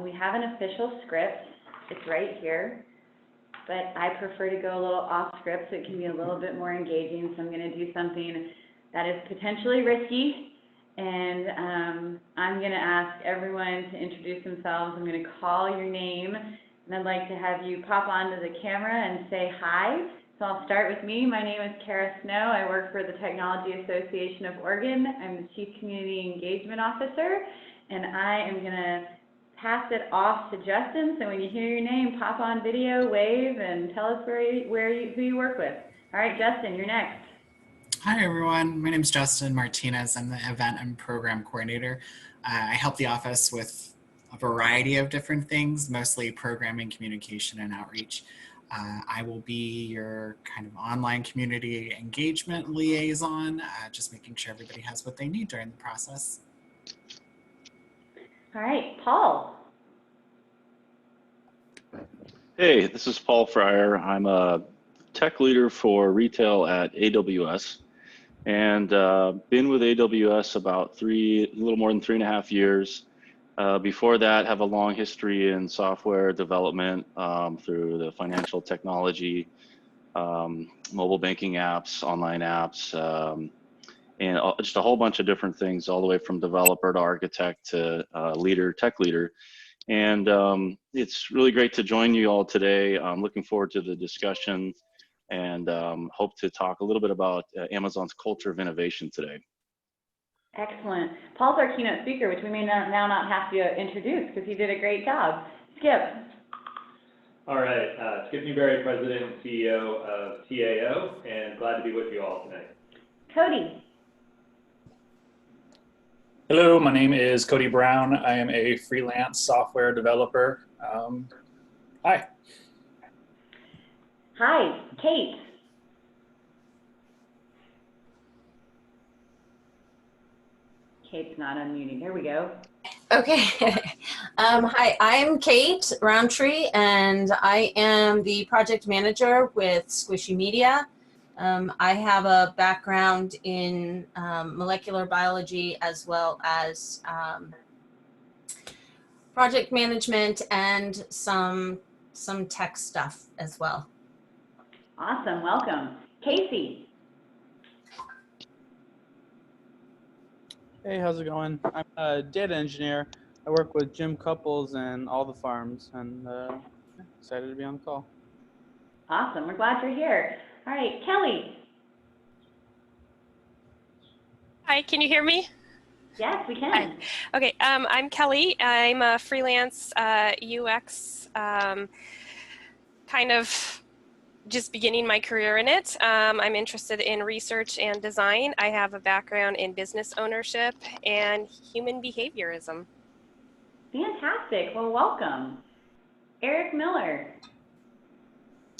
We have an official script. It's right here. But I prefer to go a little off script so it can be a little bit more engaging. So I'm going to do something that is potentially risky. And I'm going to ask everyone to introduce themselves. I'm going to call your name. And I'd like to have you pop onto the camera and say hi. So I'll start with me. My name is Kara Snow. I work for the Technology Association of Oregon. I'm the Chief Community Engagement Officer. And I am going to pass it off to Justin. So when you hear your name, pop on video, wave, and tell us who you work with. All right, Justin, you're next. Hi, everyone. My name is Justin Martinez. I'm the Event and Program Coordinator. I help the office with a variety of different things, mostly programming, communication, and outreach. I will be your kind of online community engagement liaison, just making sure everybody has what they need during the process. All right, Paul. Hey, this is Paul Fryer. I'm a tech leader for retail at AWS, and been with AWS about a little more than 3.5 years. Before that, have a long history in software development through the financial technology, mobile banking apps, online apps, and just a whole bunch of different things, all the way from developer to architect to tech leader. And it's really great to join you all today. I'm looking forward to the discussion and hope to talk a little bit about Amazon's culture of innovation today. Excellent. Paul's our keynote speaker, which we may now not have to introduce because he did a great job. Skip. All right, Skip Newberry, President and CEO of TAO, and glad to be with you all tonight. Cody. Hello, my name is Cody Brown. I am a freelance software developer. Hi. Hi, Kate. Kate's not unmuting. There we go. Okay. Hi, I'm Kate Roundtree, and I am the project manager with Squishy Media. I have a background in molecular biology as well as project management and some tech stuff as well. Awesome. Welcome. Casey. Hey, how's it going? I'm a data engineer. I work with Jim Couples and all the farms, and excited to be on the call. Awesome. We're glad you're here. All right, Kelly. Hi, can you hear me? Yes, we can. Hi. Okay, I'm Kelly. I'm a freelance UX, kind of just beginning my career in it. I'm interested in research and design. I have a background in business ownership and human behaviorism. Fantastic. Well, welcome. Eric Miller.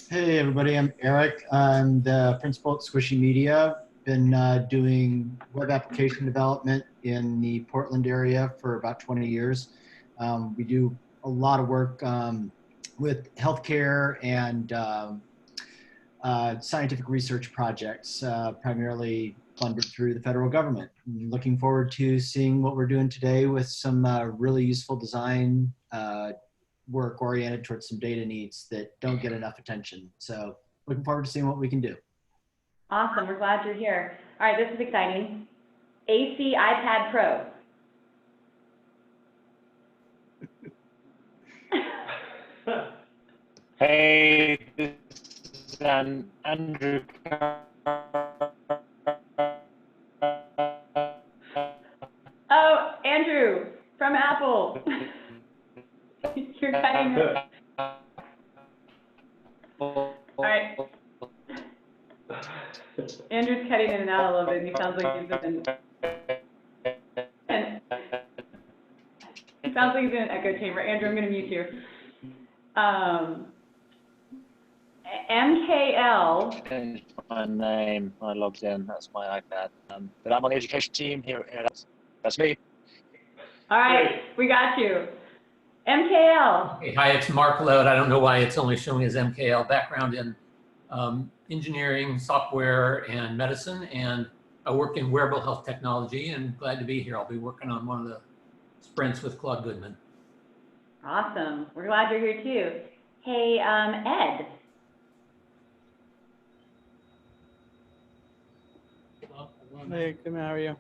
Hey, everybody. I'm Eric. I'm the principal at Squishy Media. Been doing web application development in the Portland area for about 20 years. We do a lot of work with healthcare and scientific research projects, primarily funded through the federal government. I'm looking forward to seeing what we're doing today with some really useful design work oriented towards some data needs that don't get enough attention. So looking forward to seeing what we can do. Awesome. We're glad you're here. All right, this is exciting. AC iPad Pro. Hey, this is Andrew. Oh, Andrew from Apple. You're cutting it. All right. Andrew's cutting in and out a little bit. He sounds like he's in. He sounds like he's in an echo chamber. Andrew, I'm going to mute you. MKL. Changed my name. I logged in. That's my iPad. But I'm on the education team here. That's me. All right, we got you. MKL. Hey, hi, it's Mark Lowe. I don't know why it's only showing as MKL. Background in engineering, software, and medicine, and I work in wearable health technology, and glad to be here. I'll be working on one of the sprints with Claude Goodman. Awesome. We're glad you're here too. Hey, Ed. Hey, Kim, how are you?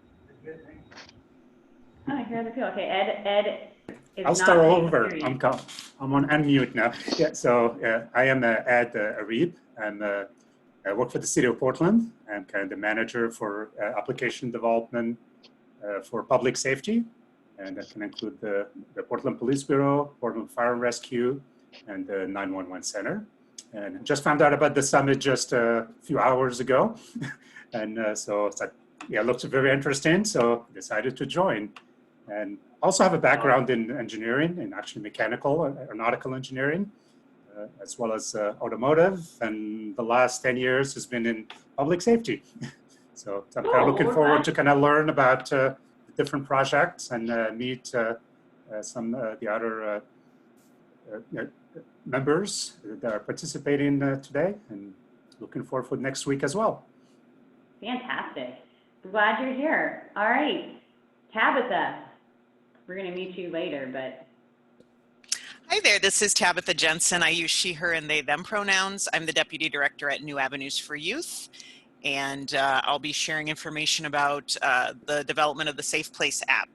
Oh, here's the people. Okay, Ed is I'll not start all taking over. serious. I'm on unmute now. Yeah, so I am Ed Arib. I work for the city of Portland. I'm kind of the manager for application development for public safety. And that can include the Portland Police Bureau, Portland Fire and Rescue, and the 911 Center. And just found out about the summit just a few hours ago. And so it's like, yeah, it looks very interesting. So decided to join. And also have a background in engineering, in actually mechanical, aeronautical engineering, as well as automotive. And the last 10 years has been in public safety. So I'm kind of looking forward to kind of learn about the different projects and meet some of the other members that are participating today, and looking forward for next week as well. Fantastic. Glad you're here. All right, Tabitha. We're going to meet you later, but. Hi there, this is Tabitha Jensen. I use she, her, and they, them pronouns. I'm the Deputy Director at New Avenues for Youth, and I'll be sharing information about the development of the Safe Place app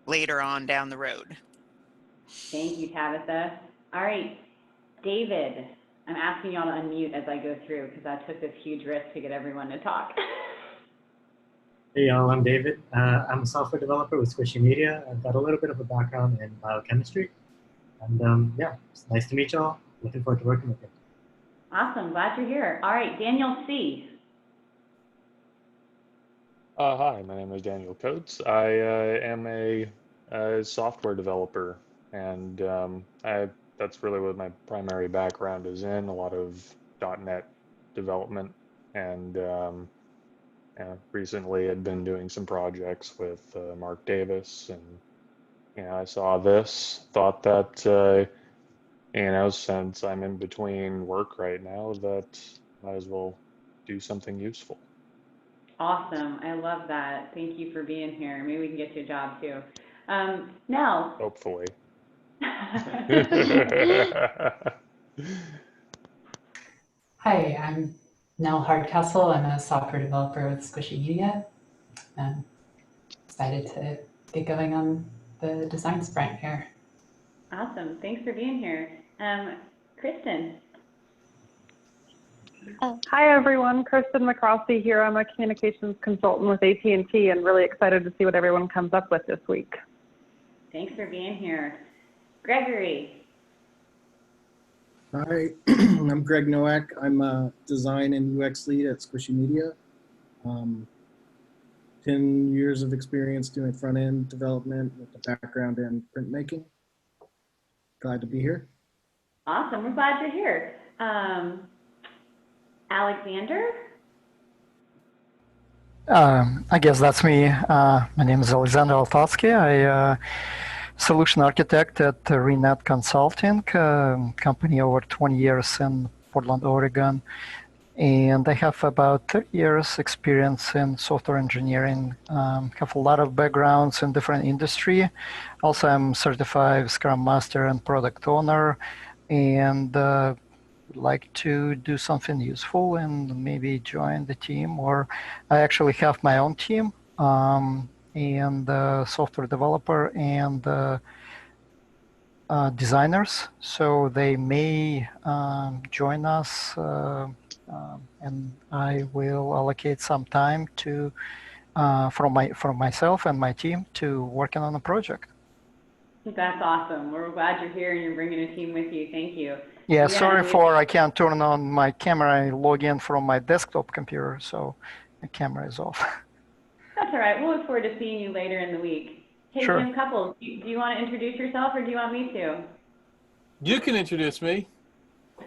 later on down the road. Thank you, Tabitha. All right, David, I'm asking y'all to unmute as I go through because I took this huge risk to get everyone to talk. Hey y'all, I'm David. I'm a software developer with Squishy Media. I've got a little bit of a background in biochemistry. And yeah, it's nice to meet y'all. Looking forward to working with you. Awesome, glad you're here. All right, Daniel C. Hi, my name is Daniel Coates. I am a software developer, and that's really what my primary background is in, a lot of .NET development, and recently I'd been doing some projects with Mark Davis, and I saw this, thought that, since I'm in between work right now, that might as well do something useful. Awesome, I love that. Thank you for being here. Maybe we can get you a job too. Nell. Hopefully. Hi, I'm Nell Hardcastle. I'm a software developer with Squishy Media. I'm excited to get going on the design sprint here. Awesome, thanks for being here. Kristen. Hi everyone, Kristen McCroskey here. I'm a communications consultant with AT&T and really excited to see what everyone comes up with this week. Thanks for being here. Gregory. Hi, I'm Greg Nowak. I'm a design and UX lead at Squishy Media. 10 years of experience doing front-end development with a background in printmaking. Glad to be here. Awesome, we're glad you're here. Alexander? I guess that's me. My name is Alexander Altatsky. I solution architect at Renet Consulting, company over 20 years in Portland, Oregon. And I have about 30 years experience in software engineering. Have a lot of backgrounds in different industry. Also, I'm certified Scrum Master and Product Owner, and like to do something useful and maybe join the team, or I actually have my own team and software developer and designers, so they may join us and I will allocate some time to from myself and my team to working on a project. That's awesome. We're glad you're here and you're bringing a team with you. Thank you. Yeah, sorry I can't turn on my camera. I log in from my desktop computer, so the camera is off. That's all right. We'll look forward to seeing you later in the week. Hey, sure. Jim Couples, do you want to introduce yourself or do you want me to? You can introduce me.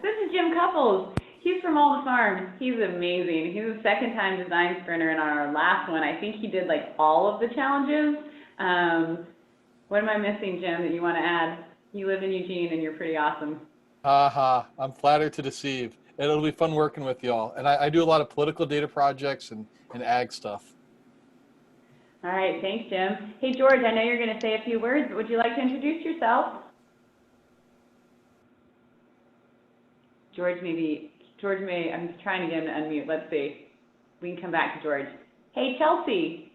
This is Jim Couples. He's from All the Farms. He's amazing. He's a second-time design sprinter, and on our last one, I think he did like all of the challenges. What am I missing, Jim, that you want to add? You live in Eugene, and you're pretty awesome. I'm flattered to deceive. It'll be fun working with y'all. And I do a lot of political data projects and ag stuff. All right, thanks, Jim. Hey, George, I know you're going to say a few words, but would you like to introduce yourself? George may, I'm trying to get him to unmute. Let's see. We can come back to George. Hey, Chelsea.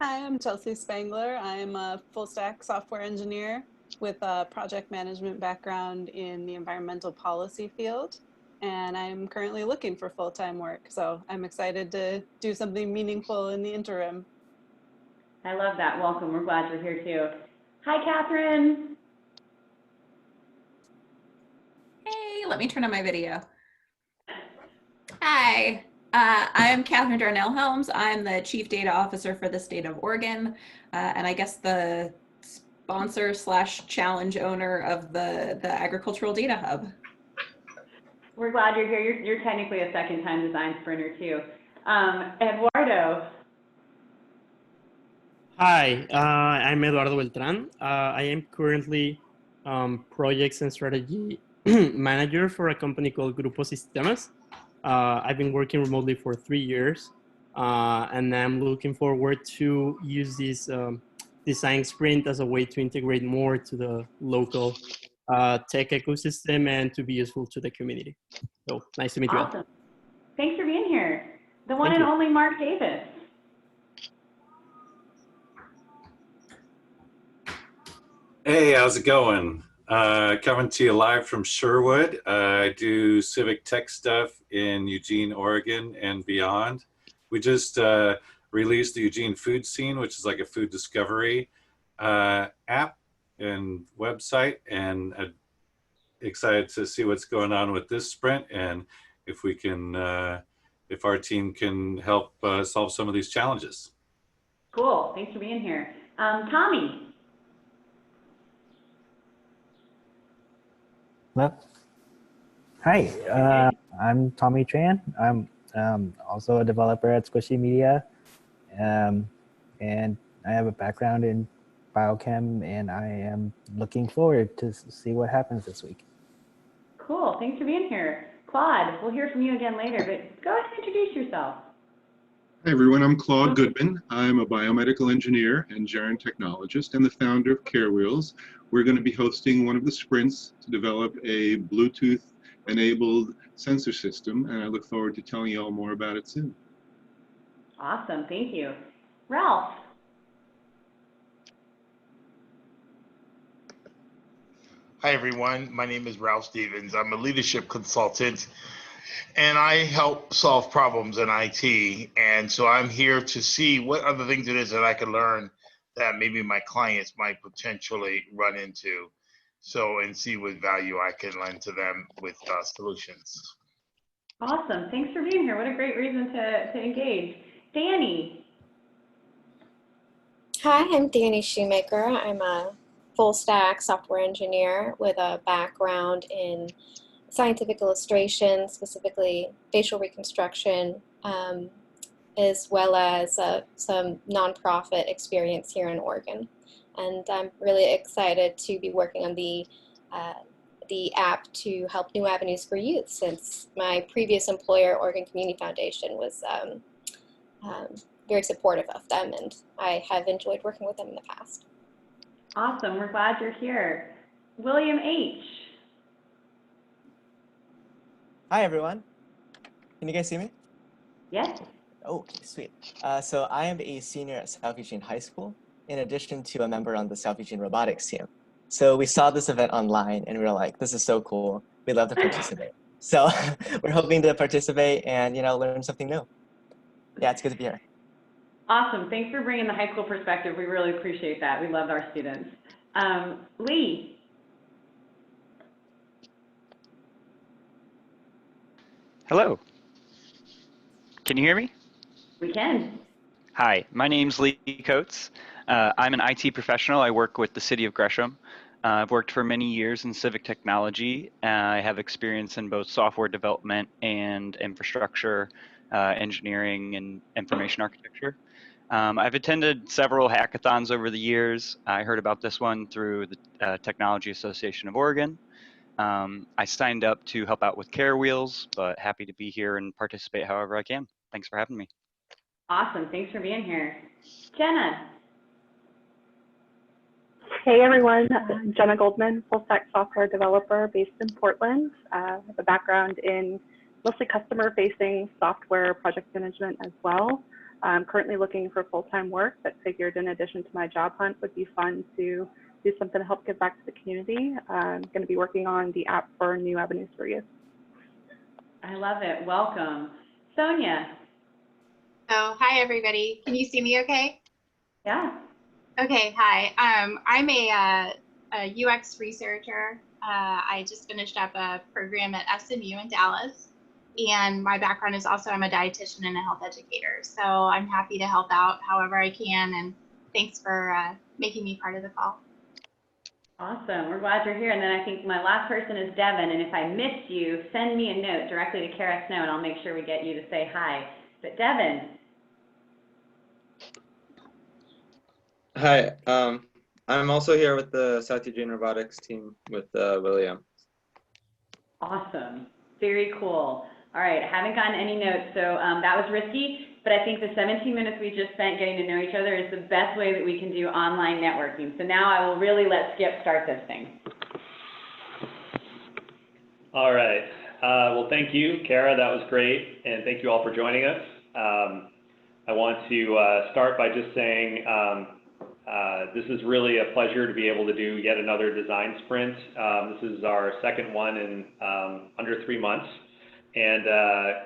Hi, I'm Chelsea Spangler. I'm a full stack software engineer with a project management background in the environmental policy field. And I'm currently looking for full-time work. So I'm excited to do something meaningful in the interim. I love that. Welcome. We're glad you're here too. Hi, Catherine. Hey, let me turn on my video. Hi, I'm Catherine Darnell Helms. I'm the Chief Data Officer for the state of Oregon, and I guess the sponsor / challenge owner of the Agricultural Data Hub. We're glad you're here. You're technically a second-time design sprinter too. Eduardo. Hi, I'm Eduardo Beltran. I am currently projects and strategy manager for a company called Grupo Sistemas. I've been working remotely for 3 years, and I'm looking forward to use this design sprint as a way to integrate more to the local tech ecosystem and to be useful to the community. So nice to meet you all. Awesome. Thanks for being here. The one Thank and you. only Mark Davis. Hey, how's it going? Coming to you live from Sherwood. I do civic tech stuff in Eugene, Oregon and beyond. We just released the Eugene Food Scene, which is like a food discovery app and website, and excited to see what's going on with this sprint and if we can, if our team can help solve some of these challenges. Cool. Thanks for being here. Tommy. Hello. Hi, I'm Tommy Tran. I'm also a developer at Squishy Media, and I have a background in biochem, and I am looking forward to see what happens this week. Cool. Thanks for being here. Claude, we'll hear from you again later, but go ahead and introduce yourself. Hi everyone, I'm Claude Goodman. I'm a biomedical engineer and germ technologist and the founder of CareWheels. We're going to be hosting one of the sprints to develop a Bluetooth-enabled sensor system, and I look forward to telling you all more about it soon. Awesome. Thank you. Ralph. Hi everyone, my name is Ralph Stevens. I'm a leadership consultant and I help solve problems in IT. And so I'm here to see what other things it is that I can learn that maybe my clients might potentially run into. So, and see what value I can lend to them with solutions. Awesome. Thanks for being here. What a great reason to engage. Danny. Hi, I'm Danny Shoemaker. I'm a full stack software engineer with a background in scientific illustration, specifically facial reconstruction, as well as some nonprofit experience here in Oregon. And I'm really excited to be working on the app to help New Avenues for Youth, since my previous employer, Oregon Community Foundation, was very supportive of them, and I have enjoyed working with them in the past. Awesome. We're glad you're here. William H. Hi, everyone. Can you guys see me? Yes. Oh, sweet. So I am a senior at South Eugene High School, in addition to a member on the South Eugene robotics team. So we saw this event online and we were like, this is so cool. We'd love to participate. So we're hoping to participate and, learn something new. Yeah, it's good to be here. Awesome. Thanks for bringing the high school perspective. We really appreciate that. We love our students. Lee. Hello. Can you hear me? We can. Hi, my name's Lee Coates. I'm an IT professional. I work with the city of Gresham. I've worked for many years in civic technology. I have experience in both software development and infrastructure, engineering, and information architecture. I've attended several hackathons over the years. I heard about this one through the Technology Association of Oregon. I signed up to help out with CareWheels, but happy to be here and participate however I can. Thanks for having me. Awesome. Thanks for being here. Jenna. Hey everyone, Jenna Goldman, full stack software developer based in Portland. I have a background in mostly customer facing software project management as well. I'm currently looking for full-time work, but figured in addition to my job hunt would be fun to do something to help give back to the community. I'm going to be working on the app for New Avenues for Youth. I love it. Welcome. Sonia. Oh, hi everybody. Can you see me okay? Yeah. Okay, hi. I'm a UX researcher. I just finished up a program at SMU in Dallas. And my background is also I'm a dietitian and a health educator. So I'm happy to help out however I can. And thanks for making me part of the call. Awesome. We're glad you're here. And then I think my last person is Devin. And if I missed you, send me a note directly to Kara Snow and I'll make sure we get you to say hi. But Devin. Hi, I'm also here with the South Eugene Robotics team with William. Awesome. Very cool. All right, I haven't gotten any notes, so that was risky, but I think the 17 minutes we just spent getting to know each other is the best way that we can do online networking. So now I will really let Skip start this thing. All right. Well, thank you, Kara. That was great, and thank you all for joining us. I want to start by just saying this is really a pleasure to be able to do yet another design sprint. This is our second one in under 3 months. And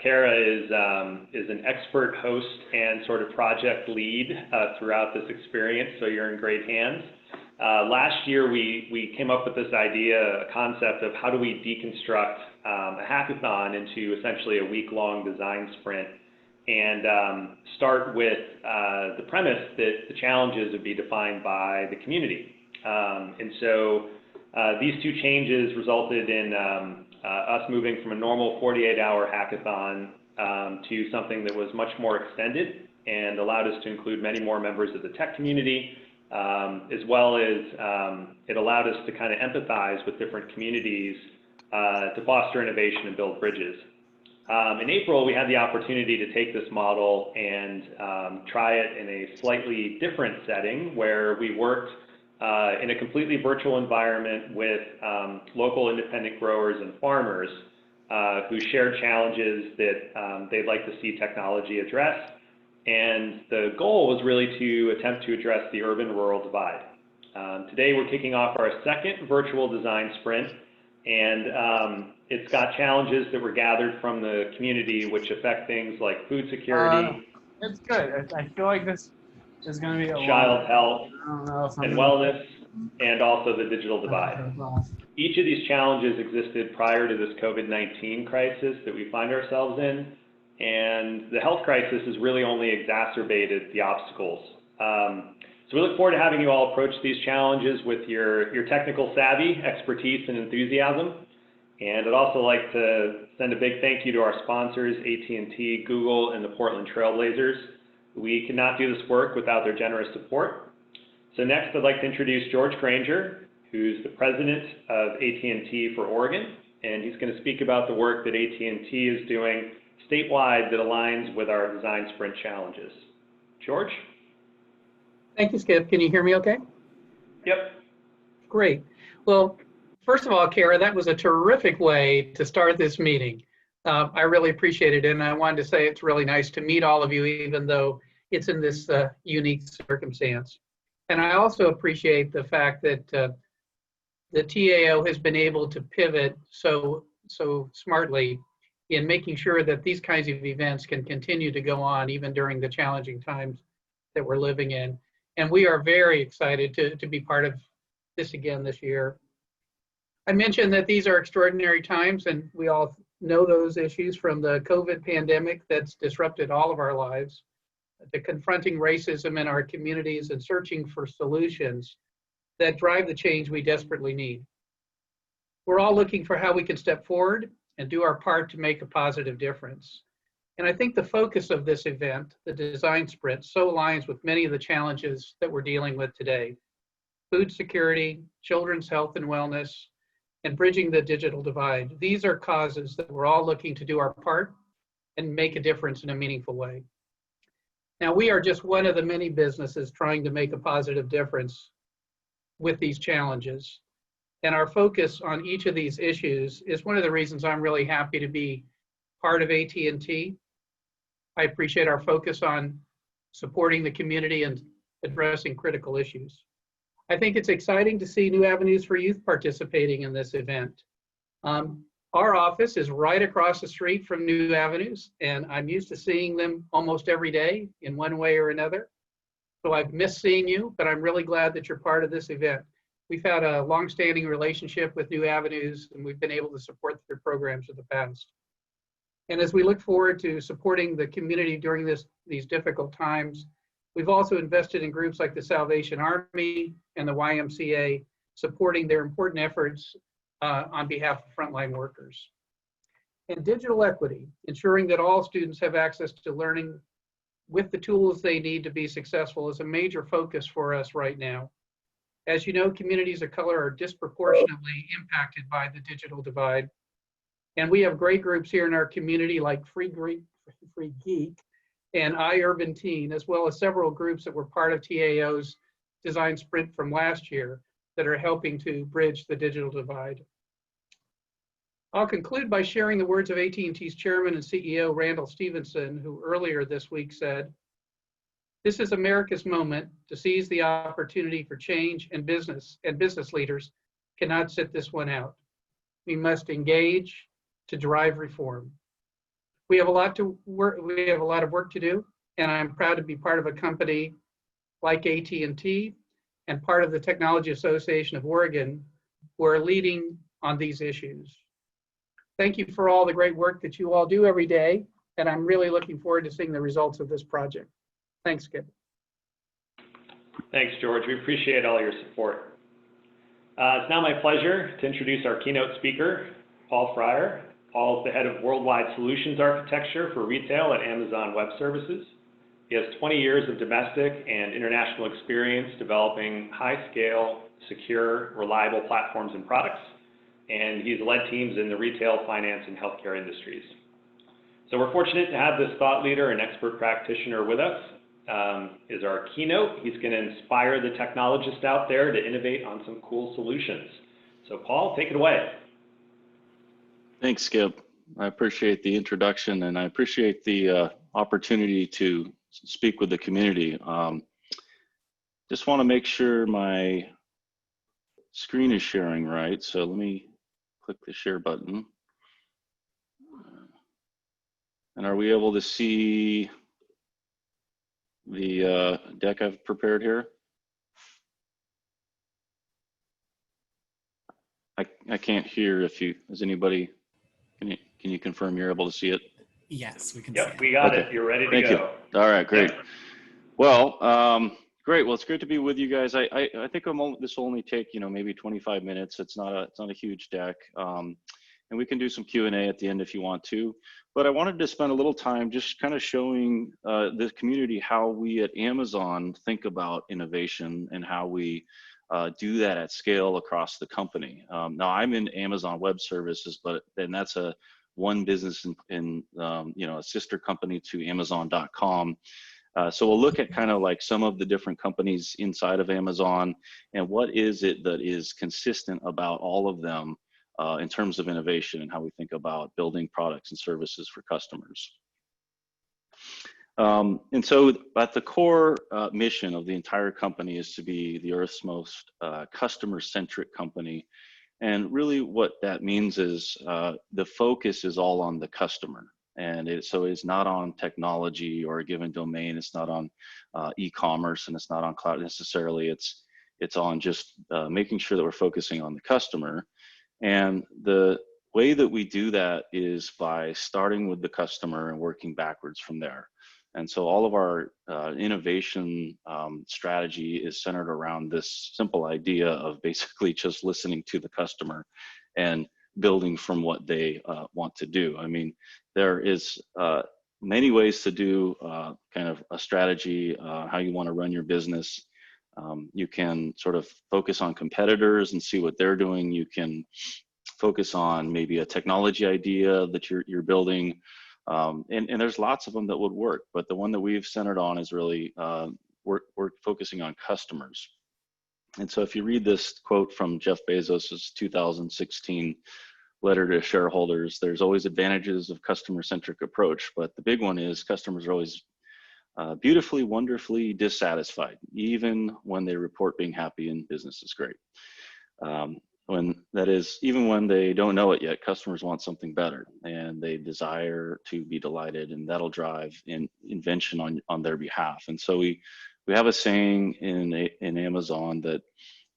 Kara is an expert host and sort of project lead throughout this experience, so you're in great hands. Last year, we came up with this idea, a concept of how do we deconstruct a hackathon into essentially a week-long design sprint, and start with the premise that the challenges would be defined by the community. And so these two changes resulted in us moving from a normal 48-hour hackathon to something that was much more extended and allowed us to include many more members of the tech community, as well as it allowed us to kind of empathize with different communities to foster innovation and build bridges. In April, we had the opportunity to take this model and try it in a slightly different setting where we worked in a completely virtual environment with local independent growers and farmers who shared challenges that they'd like to see technology address. And the goal was really to attempt to address the urban-rural divide. Today, we're kicking off our second virtual design sprint, and it's got challenges that were gathered from the community, which affect things like food security. It's good. I feel like this is going to be a child health and wellness, and also the digital divide. Each of these challenges existed prior to this COVID-19 crisis that we find ourselves in, and the health crisis has really only exacerbated the obstacles. So we look forward to having you all approach these challenges with your technical savvy, expertise, and enthusiasm. And I'd also like to send a big thank you to our sponsors, AT&T, Google, and the Portland Trailblazers. We could not do this work without their generous support. So next, I'd like to introduce George Granger, who's the president of AT&T for Oregon, and he's going to speak about the work that AT&T is doing statewide that aligns with our design sprint challenges. George? Thank you, Skip. Can you hear me okay? Yep. Great. Well, first of all, Kara, that was a terrific way to start this meeting. I really appreciate it, and I wanted to say it's really nice to meet all of you, even though it's in this unique circumstance. And I also appreciate the fact that the TAO has been able to pivot so smartly in making sure that these kinds of events can continue to go on even during the challenging times that we're living in. And we are very excited to be part of this again this year. I mentioned that these are extraordinary times, and we all know those issues, from the COVID pandemic that's disrupted all of our lives, to confronting racism in our communities and searching for solutions that drive the change we desperately need. We're all looking for how we can step forward and do our part to make a positive difference. And I think the focus of this event, the design sprint, so aligns with many of the challenges that we're dealing with today. Food security, children's health and wellness, and bridging the digital divide. These are causes that we're all looking to do our part and make a difference in a meaningful way. Now, we are just one of the many businesses trying to make a positive difference. with these challenges. And our focus on each of these issues is one of the reasons I'm really happy to be part of AT&T. I appreciate our focus on supporting the community and addressing critical issues. I think it's exciting to see new avenues for youth participating in this event. Our office is right across the street from New Avenues, and I'm used to seeing them almost every day in one way or another. So I've missed seeing you, but I'm really glad that you're part of this event. We've had a long-standing relationship with New Avenues, and we've been able to support their programs in the past. And as we look forward to supporting the community during these difficult times, we've also invested in groups like the Salvation Army and the YMCA, supporting their important efforts on behalf of frontline workers. And digital equity, ensuring that all students have access to learning with the tools they need to be successful, is a major focus for us right now. As you know, communities of color are disproportionately impacted by the digital divide. And we have great groups here in our community like Free Geek and iUrban Teen, as well as several groups that were part of TAO's design sprint from last year that are helping to bridge the digital divide. I'll conclude by sharing the words of AT&T's chairman and CEO, Randall Stephenson, who earlier this week said, "This is America's moment to seize the opportunity for change, and business leaders cannot sit this one out. We must engage to drive reform." We have a lot of work to do, and I'm proud to be part of a company like AT&T and part of the Technology Association of Oregon, who are leading on these issues. Thank you for all the great work that you all do every day, and I'm really looking forward to seeing the results of this project. Thanks, Skip. Thanks, George. We appreciate all your support. It's now my pleasure to introduce our keynote speaker, Paul Fryer. Paul is the head of Worldwide Solutions Architecture for Retail at Amazon Web Services. He has 20 years of domestic and international experience developing high-scale, secure, reliable platforms and products, and he's led teams in the retail, finance, and healthcare industries. So we're fortunate to have this thought leader and expert practitioner with us. Is our keynote. He's going to inspire the technologists out there to innovate on some cool solutions. So Paul, take it away. Thanks, Skip. I appreciate the introduction, and I appreciate the opportunity to speak with the community. Just want to make sure my screen is sharing right. So let me click the share button. And are we able to see the deck I've prepared here? I can't hear if you, is anybody, can you confirm you're able to see it? Yes, we can see it. Yep, we got it. You're ready to Thank go. You. All right, great. Yep. Well, great. Well, it's great to be with you guys. I think this will only take, maybe 25 minutes. It's not a huge deck. And we can do some Q&A at the end if you want to. But I wanted to spend a little time just kind of showing the community how we at Amazon think about innovation and how we do that at scale across the company. Now I'm in Amazon Web Services, and that's one business in a sister company to Amazon.com. So we'll look at kind of like some of the different companies inside of Amazon and what is it that is consistent about all of them in terms of innovation and how we think about building products and services for customers. And so at the core mission of the entire company is to be the Earth's most customer-centric company. And really what that means is the focus is all on the customer. And so it's not on technology or a given domain. It's not on e-commerce, and it's not on cloud necessarily. It's on just making sure that we're focusing on the customer. And the way that we do that is by starting with the customer and working backwards from there. And so all of our innovation strategy is centered around this simple idea of basically just listening to the customer and building from what they want to do. I mean, there is many ways to do kind of a strategy, how you want to run your business. You can sort of focus on competitors and see what they're doing. You can focus on maybe a technology idea that you're building. And there's lots of them that would work, but the one that we've centered on is really we're focusing on customers. And so if you read this quote from Jeff Bezos's 2016 letter to shareholders, there's always advantages of customer-centric approach, but the big one is customers are always beautifully, wonderfully dissatisfied, even when they report being happy and business is great. Even when they don't know it yet, customers want something better and they desire to be delighted, and that'll drive invention on their behalf. And so we have a saying in Amazon that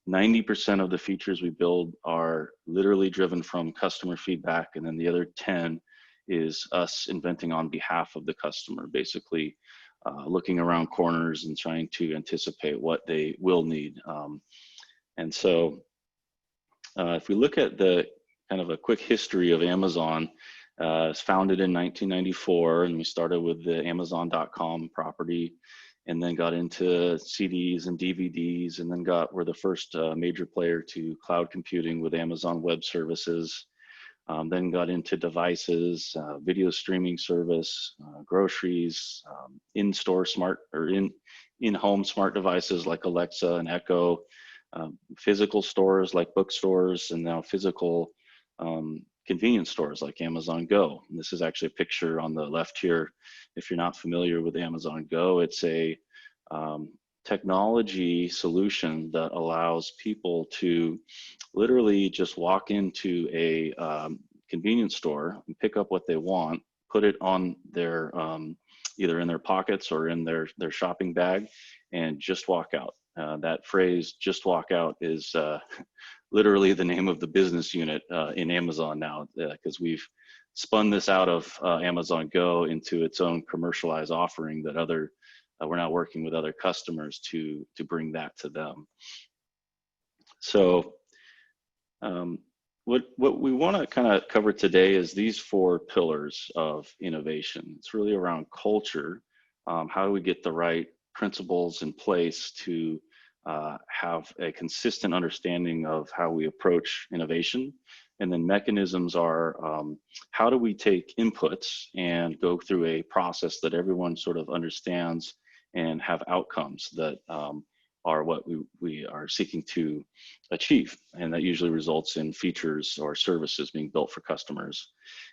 90% of the features we build are literally driven from customer feedback, and then the other 10 is us inventing on behalf of the customer, basically looking around corners and trying to anticipate what they will need. And so if we look at the kind of a quick history of Amazon, it's founded in 1994, and we started with the Amazon.com property, and then got into CDs and DVDs, and then we're the first major player to cloud computing with Amazon Web Services. Then got into devices, video streaming service, groceries, in-store smart or in-home smart devices like Alexa and Echo, physical stores like bookstores, and now physical convenience stores like Amazon Go. And this is actually a picture on the left here. If you're not familiar with Amazon Go, it's a technology solution that allows people to literally just walk into a convenience store and pick up what they want, put it on their either in their pockets or in their shopping bag, and just walk out. That phrase, just walk out, is literally the name of the business unit in Amazon now, because we've spun this out of Amazon Go into its own commercialized offering that we're now working with other customers to bring that to them. So what we want to kind of cover today is these 4 pillars of innovation. It's really around culture. How do we get the right principles in place to have a consistent understanding of how we approach innovation? And then mechanisms are how do we take inputs and go through a process that everyone sort of understands and have outcomes that are what we are seeking to achieve. And that usually results in features or services being built for customers.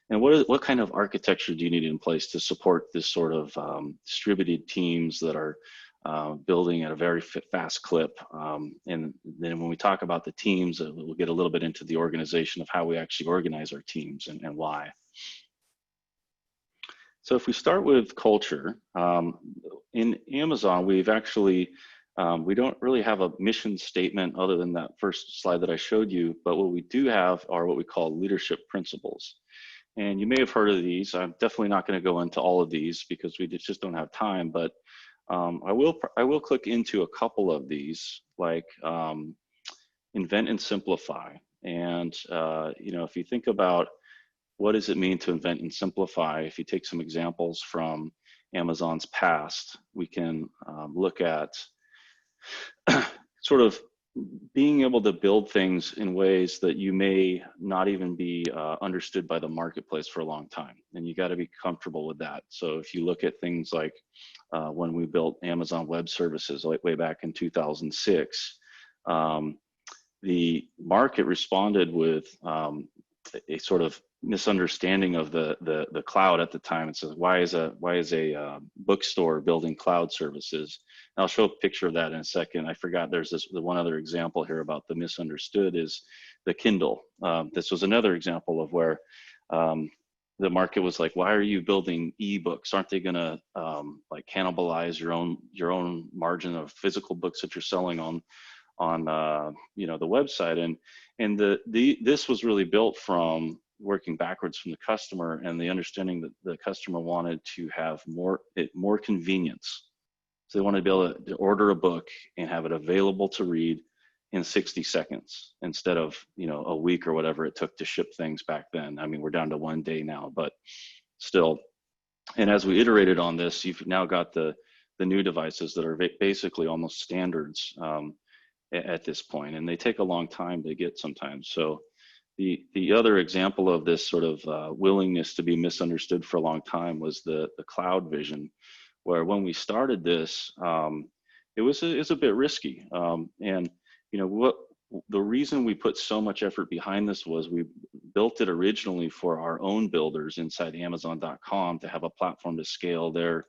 And what kind of architecture do you need in place to support this sort of distributed teams that are building at a very fast clip? And then when we talk about the teams, we'll get a little bit into the organization of how we actually organize our teams and why. So if we start with culture, in Amazon, we've actually, we don't really have a mission statement other than that first slide that I showed you, but what we do have are what we call leadership principles. And you may have heard of these. I'm definitely not going to go into all of these because we just don't have time, but I will click into a couple of these, like invent and simplify. And if you think about what does it mean to invent and simplify, if you take some examples from Amazon's past, we can look at sort of being able to build things in ways that you may not even be understood by the marketplace for a long time. And you got to be comfortable with that. So if you look at things like when we built Amazon Web Services way back in 2006, the market responded with a sort of misunderstanding of the cloud at the time. It says, why is a bookstore building cloud services? And I'll show a picture of that in a second. I forgot there's the one other example here about the misunderstood is the Kindle. This was another example of where the market was like, why are you building ebooks? Aren't they gonna like cannibalize your own margin of physical books that you're selling on the website? And this was really built from working backwards from the customer and the understanding that the customer wanted to have more convenience. So they wanted to be able to order a book and have it available to read in 60 seconds instead of a week or whatever it took to ship things back then. I mean, we're down to 1 day now, but still. And as we iterated on this, you've now got the new devices that are basically almost standards at this point, and they take a long time to get sometimes. So the other example of this sort of willingness to be misunderstood for a long time was the cloud vision, where when we started this, it was a bit risky. And what the reason we put so much effort behind this was we built it originally for our own builders inside Amazon.com to have a platform to scale their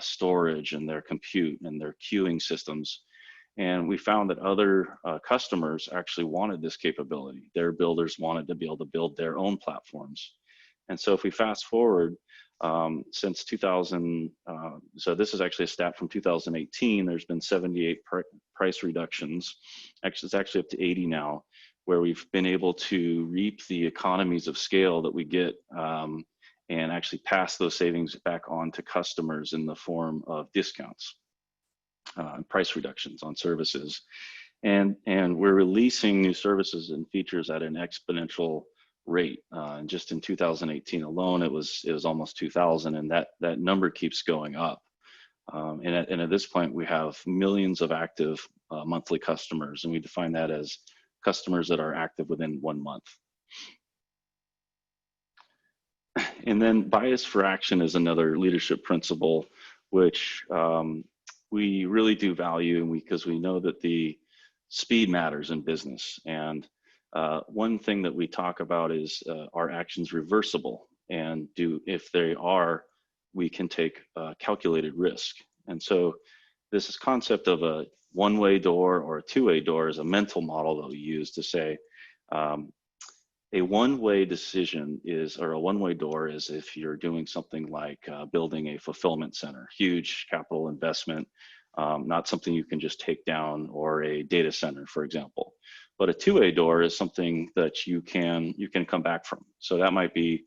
storage and their compute and their queuing systems. And we found that other customers actually wanted this capability. Their builders wanted to be able to build their own platforms. And so if we fast forward, since 2000, so this is actually a stat from 2018, there's been 78 price reductions. Actually, it's actually up to 80 now, where we've been able to reap the economies of scale that we get and actually pass those savings back on to customers in the form of discounts and price reductions on services. And we're releasing new services and features at an exponential rate. And just in 2018 alone, it was almost 2,000, and that number keeps going up. And at this point, we have millions of active monthly customers, and we define that as customers that are active within 1 month. And then bias for action is another leadership principle, which we really do value, because we know that the speed matters in business. And one thing that we talk about is are actions reversible? And if they are, we can take calculated risk. And so this concept of a one-way door or a two-way door is a mental model that we use to say a one-way decision is, or a one-way door is if you're doing something like building a fulfillment center, huge capital investment, not something you can just take down, or a data center, for example. But a two-way door is something that you can come back from. So that might be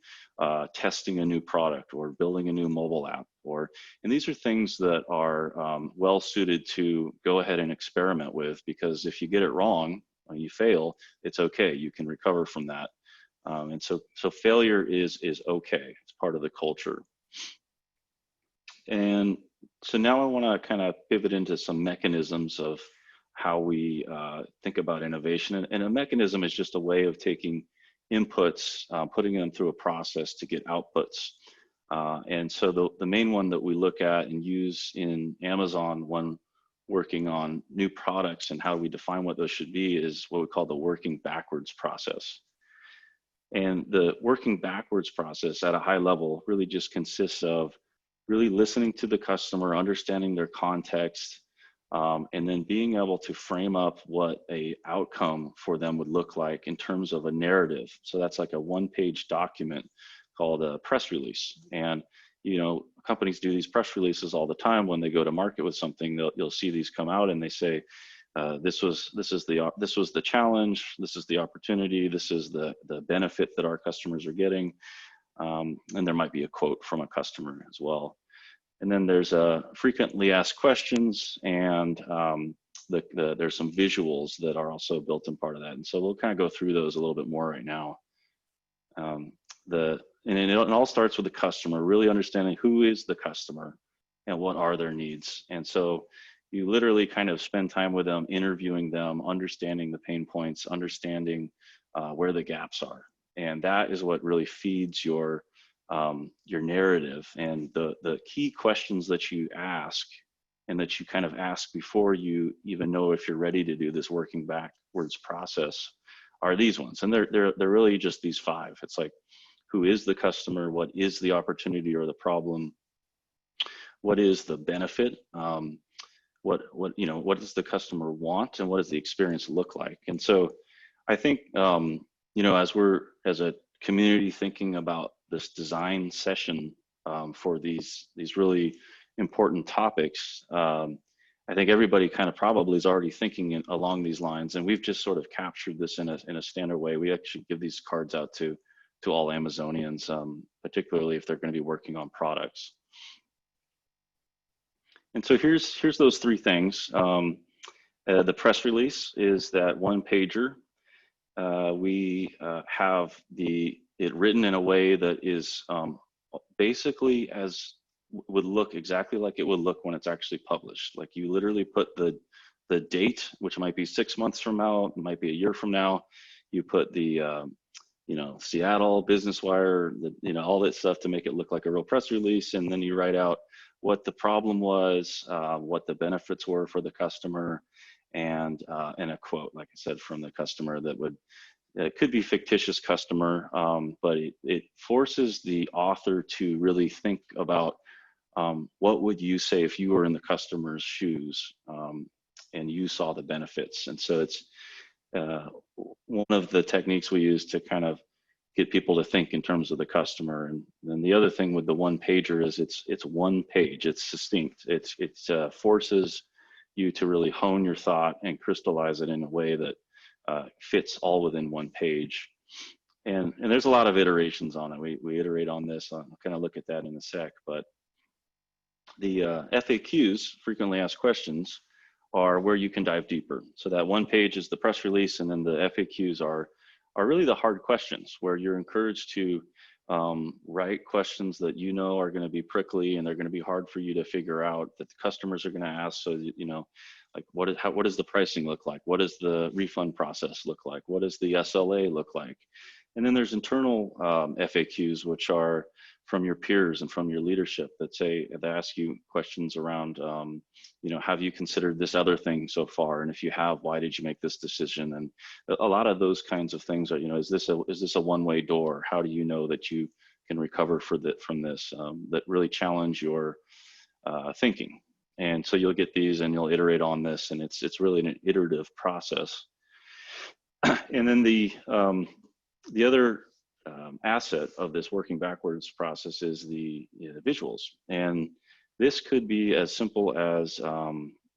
testing a new product or building a new mobile app, and these are things that are well suited to go ahead and experiment with, because if you get it wrong, when you fail, it's okay. You can recover from that. And so failure is okay. It's part of the culture. And so now I want to kind of pivot into some mechanisms of how we think about innovation. And a mechanism is just a way of taking inputs, putting them through a process to get outputs. And so the main one that we look at and use in Amazon when working on new products and how we define what those should be is what we call the working backwards process. And the working backwards process at a high level really just consists of really listening to the customer, understanding their context, and then being able to frame up what a outcome for them would look like in terms of a narrative. So that's like a one-page document called a press release. And companies do these press releases all the time when they go to market with something. You'll see these come out and they say, this was the challenge, this is the opportunity, this is the benefit that our customers are getting, and there might be a quote from a customer as well. And then there's frequently asked questions, and there's some visuals that are also built in part of that. And so we'll kind of go through those a little bit more right now. And it all starts with the customer, really understanding who is the customer and what are their needs. And so you literally kind of spend time with them, interviewing them, understanding the pain points, understanding where the gaps are. And that is what really feeds your narrative. And the key questions that you ask, and that you kind of ask before you even know if you're ready to do this working backwards process, are these ones. And they're really just these 5. It's like, who is the customer? What is the opportunity or the problem? What is the benefit? What does the customer want, and what does the experience look like? And so I think as we're as a community thinking about this design session for these really important topics, I think everybody kind of probably is already thinking along these lines, and we've just sort of captured this in a standard way. We actually give these cards out to all Amazonians, particularly if they're going to be working on products. And so here's those 3 things. The press release is that one pager. We have it written in a way that is basically would look exactly like it would look when it's actually published. Like you literally put the date, which might be 6 months from now, it might be a year from now. You put the Seattle Business Wire, all that stuff to make it look like a real press release, and then you write out what the problem was, what the benefits were for the customer, and a quote, like I said, from the customer that would, it could be fictitious customer, but it forces the author to really think about what would you say if you were in the customer's shoes and you saw the benefits. And so it's one of the techniques we use to kind of get people to think in terms of the customer. And then the other thing with the one pager is it's one page, it's succinct. It forces you to really hone your thought and crystallize it in a way that fits all within one page. And there's a lot of iterations on it. We iterate on this. I'll kind of look at that in a sec, but the FAQs, frequently asked questions, are where you can dive deeper. So that one page is the press release, and then the FAQs are really the hard questions, where you're encouraged to write questions that you know are going to be prickly and they're going to be hard for you to figure out, that the customers are going to ask. So like what does the pricing look like? What does the refund process look like? What does the SLA look like? And then there's internal FAQs, which are from your peers and from your leadership that ask you questions around, have you considered this other thing so far? And if you have, why did you make this decision? And a lot of those kinds of things are, is this a one-way door? How do you know that you can recover from this? That really challenge your thinking. And so you'll get these and you'll iterate on this, and it's really an iterative process. And then the other asset of this working backwards process is the visuals. And this could be as simple as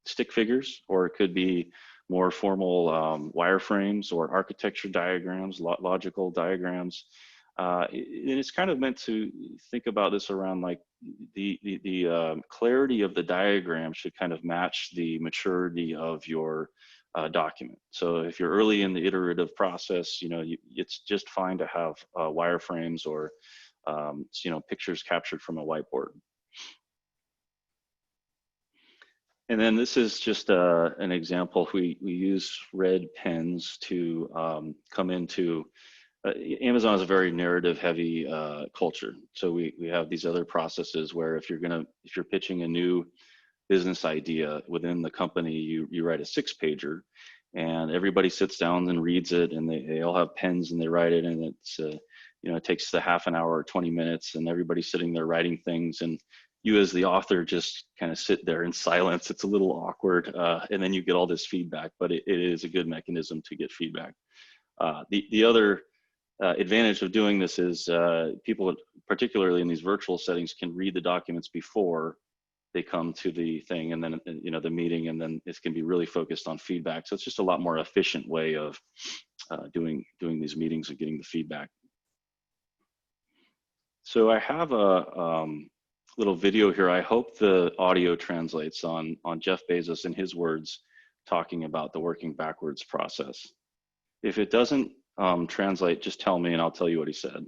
stick figures, or it could be more formal wireframes or architecture diagrams, logical diagrams. And it's kind of meant to think about this around like the clarity of the diagram should kind of match the maturity of your document. So if you're early in the iterative process, it's just fine to have wireframes or pictures captured from a whiteboard. And then this is just an example. We use red pens to come into Amazon is a very narrative heavy culture. So we have these other processes where if you're pitching a new business idea within the company, you write a 6-pager, and everybody sits down and reads it, and they all have pens and they write it, and it's it takes the half an hour or 20 minutes, and everybody's sitting there writing things, and you as the author just kind of sit there in silence. It's a little awkward, and then you get all this feedback, but it is a good mechanism to get feedback. The other advantage of doing this is people, particularly in these virtual settings, can read the documents before they come to the thing, and then the meeting, and then it can be really focused on feedback. So it's just a lot more efficient way of doing these meetings and getting the feedback. So I have a little video here. I hope the audio translates on Jeff Bezos and his words talking about the working backwards process. If it doesn't translate, just tell me and I'll tell you what he said.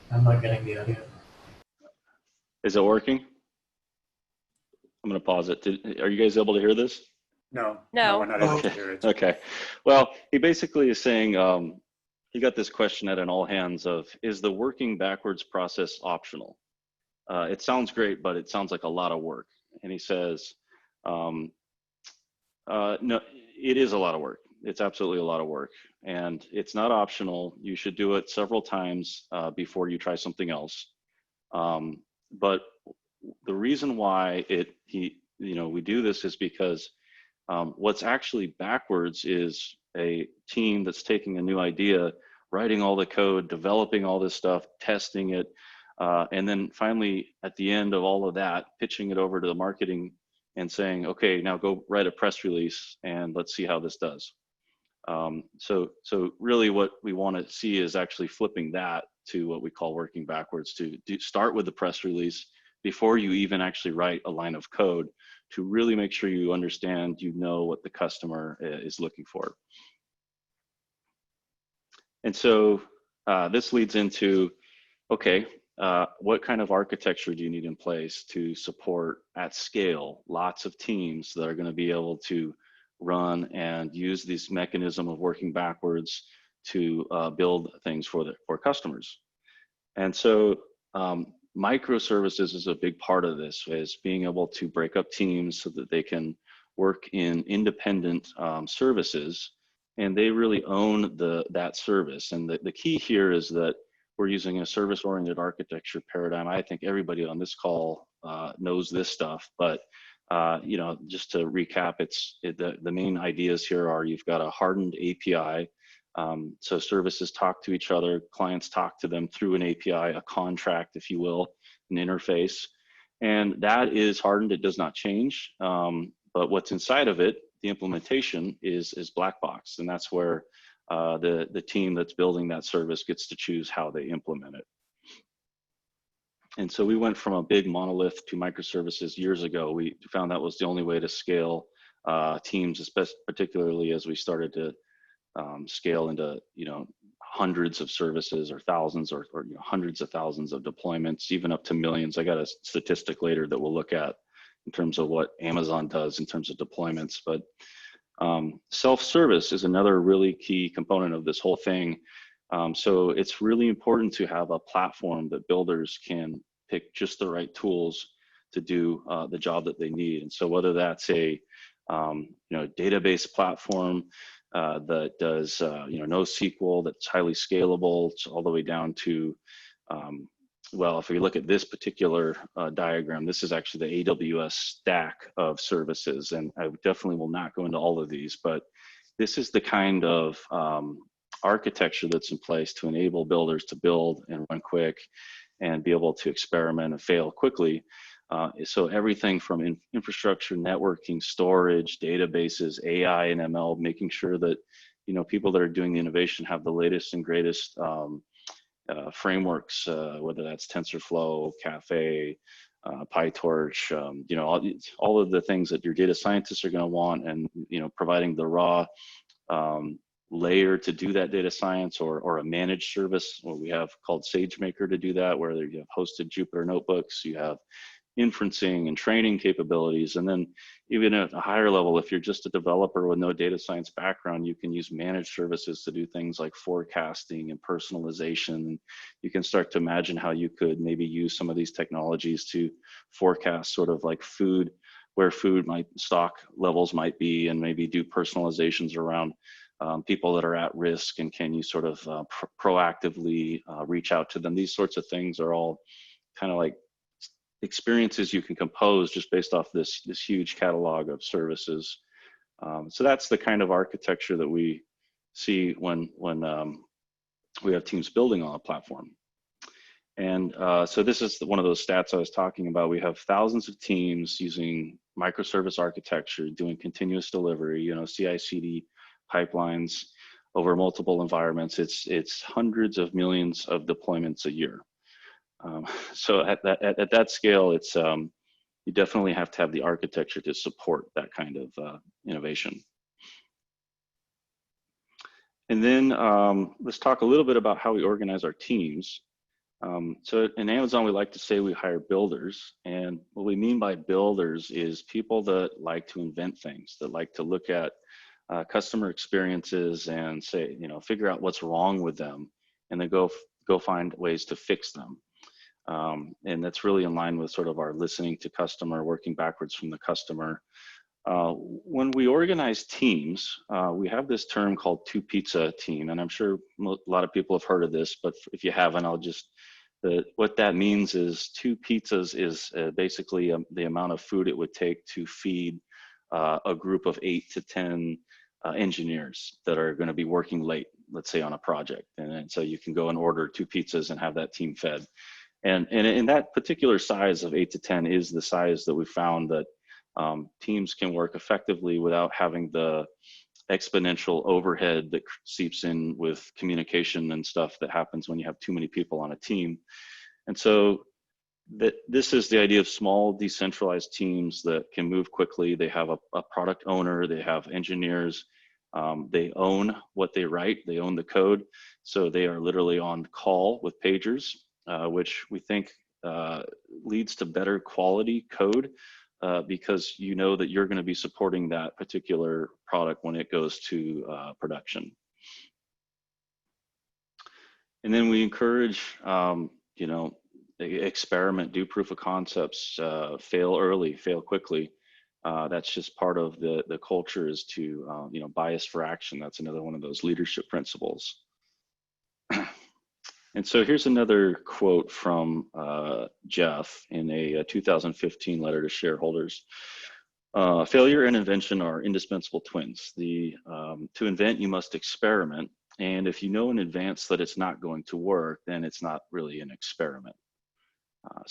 I'm not getting the audio. Is it working? I'm going to pause it. Are you guys able to hear this? No. No. We're not able to hear it. Okay. Well, he basically is saying he got this question at an all hands of, is the working backwards process optional? It sounds great, but it sounds like a lot of work. And he says, no, it is a lot of work. It's absolutely a lot of work, and it's not optional. You should do it several times before you try something else. But the reason why we do this is because what's actually backwards is a team that's taking a new idea, writing all the code, developing all this stuff, testing it, and then finally at the end of all of that, pitching it over to the marketing and saying, okay, now go write a press release and let's see how this does. So really what we want to see is actually flipping that to what we call working backwards, to start with the press release before you even actually write a line of code, to really make sure you understand, what the customer is looking for. And so this leads into, okay, what kind of architecture do you need in place to support at scale lots of teams that are going to be able to run and use this mechanism of working backwards to build things for customers. And so microservices is a big part of this, is being able to break up teams so that they can work in independent services, and they really own that service. And the key here is that we're using a service-oriented architecture paradigm. I think everybody on this call knows this stuff, but you know, just to recap, the main ideas here are you've got a hardened API. So services talk to each other, clients talk to them through an API, a contract, if you will, an interface. And that is hardened, it does not change. But what's inside of it, the implementation is black box. And that's where the team that's building that service gets to choose how they implement it. And so we went from a big monolith to microservices years ago. We found that was the only way to scale teams, particularly as we started to scale into, you know, hundreds of services or thousands or you know, hundreds of thousands of deployments, even up to millions. I got a statistic later that we'll look at in terms of what Amazon does in terms of deployments. But self-service is another really key component of this whole thing. So it's really important to have a platform that builders can pick just the right tools to do the job that they need. And so whether that's a you know, database platform that does you know, NoSQL, that's highly scalable, it's all the way down to well, if we look at this particular diagram, this is actually the AWS stack of services, and I definitely will not go into all of these, but this is the kind of architecture that's in place to enable builders to build and run quick and be able to experiment and fail quickly. So everything from infrastructure, networking, storage, databases, AI and ML, making sure that, you know, people that are doing the innovation have the latest and greatest frameworks, whether that's TensorFlow, Caffe, PyTorch, you know, all of the things that your data scientists are going to want, and, you know, providing the raw layer to do that data science, or a managed service, what we have called SageMaker to do that, where you have hosted Jupyter notebooks, you have inferencing and training capabilities. And then even at a higher level, if you're just a developer with no data science background, you can use managed services to do things like forecasting and personalization. You can start to imagine how you could maybe use some of these technologies to forecast sort of like food, where food stock levels might be, and maybe do personalizations around people that are at risk, and can you sort of proactively reach out to them. These sorts of things are all kind of like experiences you can compose just based off this huge catalog of services. So that's the kind of architecture that we see when we have teams building on a platform. And so this is one of those stats I was talking about. We have thousands of teams using microservice architecture, doing continuous delivery, you know, CI/CD pipelines over multiple environments. It's hundreds of millions of deployments a year. So at that scale, it's you definitely have to have the architecture to support that kind of innovation. And then let's talk a little bit about how we organize our teams. So in Amazon, we like to say we hire builders, and what we mean by builders is people that like to invent things, that like to look at customer experiences and say, you know, figure out what's wrong with them, and then go find ways to fix them. And that's really in line with sort of our listening to customer, working backwards from the customer. When we organize teams, we have this term called two pizza team, and I'm sure a lot of people have heard of this, but if you haven't, I'll just, what that means is two pizzas is basically the amount of food it would take to feed a group of 8 to 10 engineers that are going to be working late, let's say on a project. And so you can go and order 2 pizzas and have that team fed. And in that particular size of 8 to 10 is the size that we found that teams can work effectively without having the exponential overhead that seeps in with communication and stuff that happens when you have too many people on a team. And so this is the idea of small decentralized teams that can move quickly. They have a product owner, they have engineers, they own what they write, they own the code. So they are literally on call with pagers, which we think leads to better quality code because you know that you're going to be supporting that particular product when it goes to production. And then we encourage, you know, experiment, do proof of concepts, fail early, fail quickly. That's just part of the culture, is to, you know, bias for action. That's another one of those leadership principles. And so here's another quote from Jeff in a 2015 letter to shareholders. Failure and invention are indispensable twins. To invent, you must experiment. And if you know in advance that it's not going to work, then it's not really an experiment.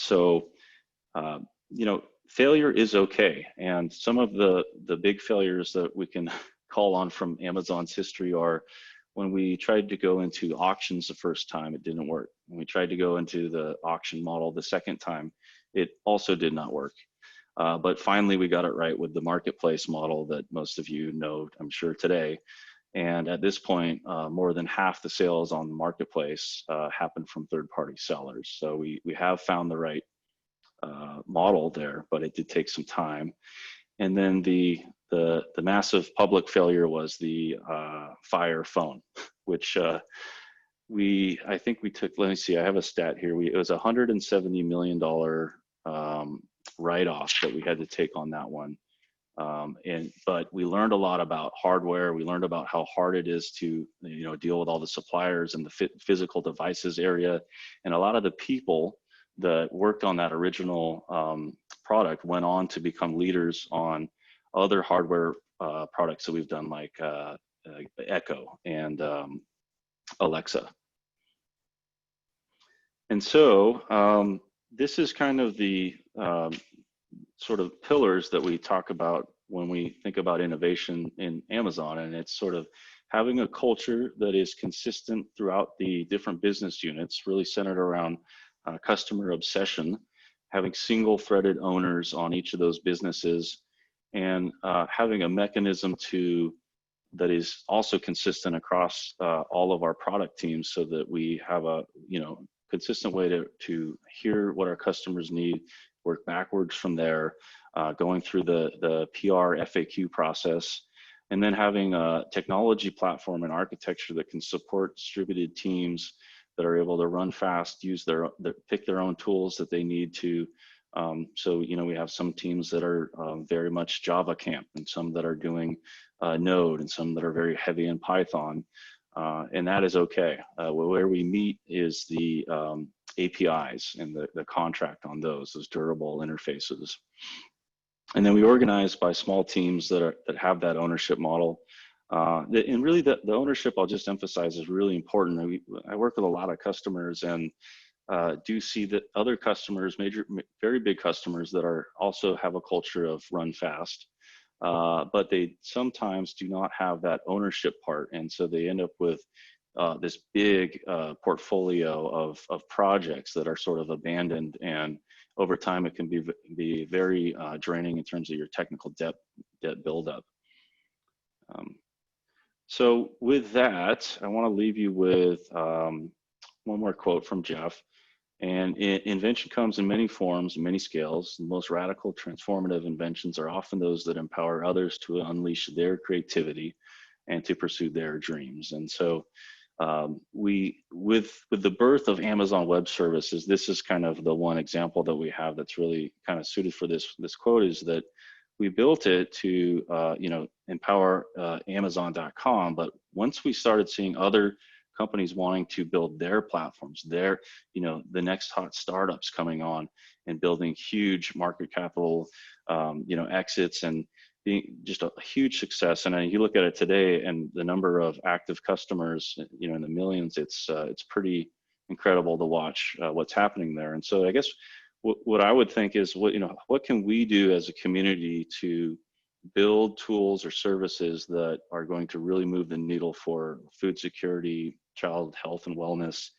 You know, failure is okay. And some of the big failures that we can call on from Amazon's history are when we tried to go into auctions the first time, it didn't work. When we tried to go into the auction model the second time, it also did not work. But finally, we got it right with the marketplace model that most of you know, I'm sure, today. And at this point, more than half the sales on the marketplace happen from third-party sellers. So we have found the right model there, but it did take some time. And then the massive public failure was the Fire phone, which I think we took, let me see, I have a stat here. It was $170 million write-off that we had to take on that one. But we learned a lot about hardware. We learned about how hard it is to, you know, deal with all the suppliers and the physical devices area. And a lot of the people that worked on that original product went on to become leaders on other hardware products that we've done, like Echo and Alexa. And so this is kind of the sort of pillars that we talk about when we think about innovation in Amazon. And it's sort of having a culture that is consistent throughout the different business units, really centered around customer obsession, having single-threaded owners on each of those businesses, and having a mechanism that is also consistent across all of our product teams, so that we have a, you know, consistent way to hear what our customers need, work backwards from there, going through the PR FAQ process, and then having a technology platform and architecture that can support distributed teams that are able to run fast, pick their own tools that they need to. So, you know, we have some teams that are very much Java camp, and some that are doing Node, and some that are very heavy in Python. And that is okay. Where we meet is the APIs and the contract on those durable interfaces. And then we organize by small teams that have that ownership model. And really the ownership, I'll just emphasize, is really important. I work with a lot of customers, and do see that other customers, very big customers, that are also have a culture of run fast, but they sometimes do not have that ownership part. And so they end up with this big portfolio of projects that are sort of abandoned, and over time it can be very draining in terms of your technical debt buildup. So with that, I want to leave you with one more quote from Jeff. And invention comes in many forms, many scales. The most radical, transformative inventions are often those that empower others to unleash their creativity and to pursue their dreams. And so with the birth of Amazon Web Services, this is kind of the one example that we have that's really kind of suited for this quote, is that we built it to you know, empower Amazon.com. But once we started seeing other companies wanting to build their platforms, the next hot startups coming on and building huge market capital, you know, exits, and being just a huge success. And you look at it today, and the number of active customers, you know, in the millions, it's pretty incredible to watch what's happening there. And so I guess what I would think is, what can we do as a community to build tools or services that are going to really move the needle for food security, child health and wellness,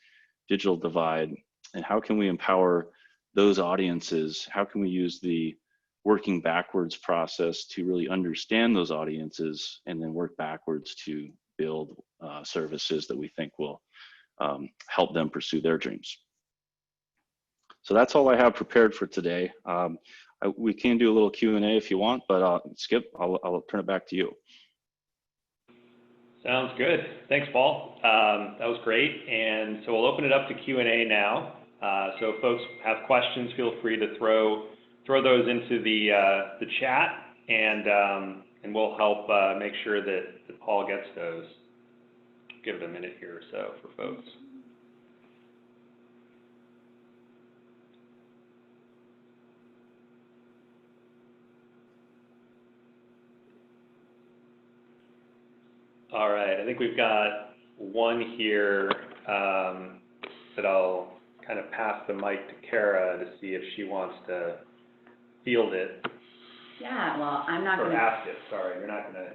digital divide, and how can we empower those audiences? How can we use the working backwards process to really understand those audiences, and then work backwards to build services that we think will help them pursue their dreams? So that's all I have prepared for today. We can do a little Q&A if you want, but Skip, I'll turn it back to you. Sounds good. Thanks, Paul. That was great. And so we'll open it up to Q&A now. So if folks have questions, feel free to throw those into the chat, and we'll help make sure that Paul gets those. Give it a minute here or so for folks. All right, I think we've got one here that I'll kind of pass the mic to Kara to see if she wants to field it. Yeah, well, I'm not going Or to. ask it, sorry, you're not gonna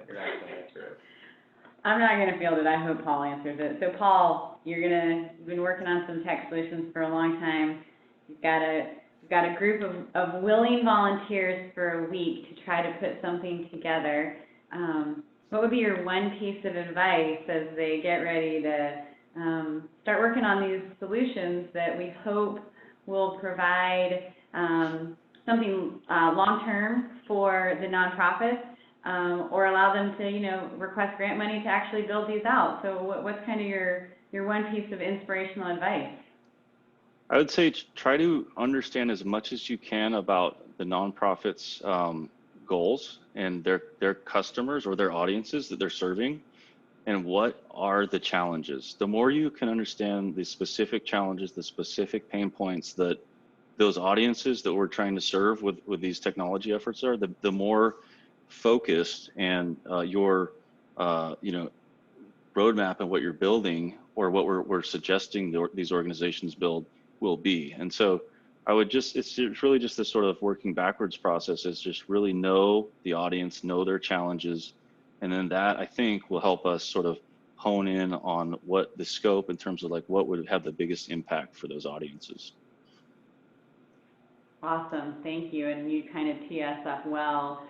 answer it. I'm not going to field it. I hope Paul answers it. So Paul, you've been working on some tech solutions for a long time. You've got a group of willing volunteers for a week to try to put something together. What would be your one piece of advice as they get ready to start working on these solutions that we hope will provide something long-term for the nonprofits, or allow them to, request grant money to actually build these out? So what's kind of your one piece of inspirational advice? I would say try to understand as much as you can about the nonprofits' goals and their customers or their audiences that they're serving, and what are the challenges. The more you can understand the specific challenges, the specific pain points that those audiences that we're trying to serve with these technology efforts are, the more focused and your roadmap and what you're building, or what we're suggesting these organizations build, will be. And so I would it's really just this sort of working backwards process, is just really know the audience, know their challenges, and then that, I think, will help us sort of hone in on what the scope in terms of like what would have the biggest impact for those audiences. Awesome, thank you. And you kind of tee us up well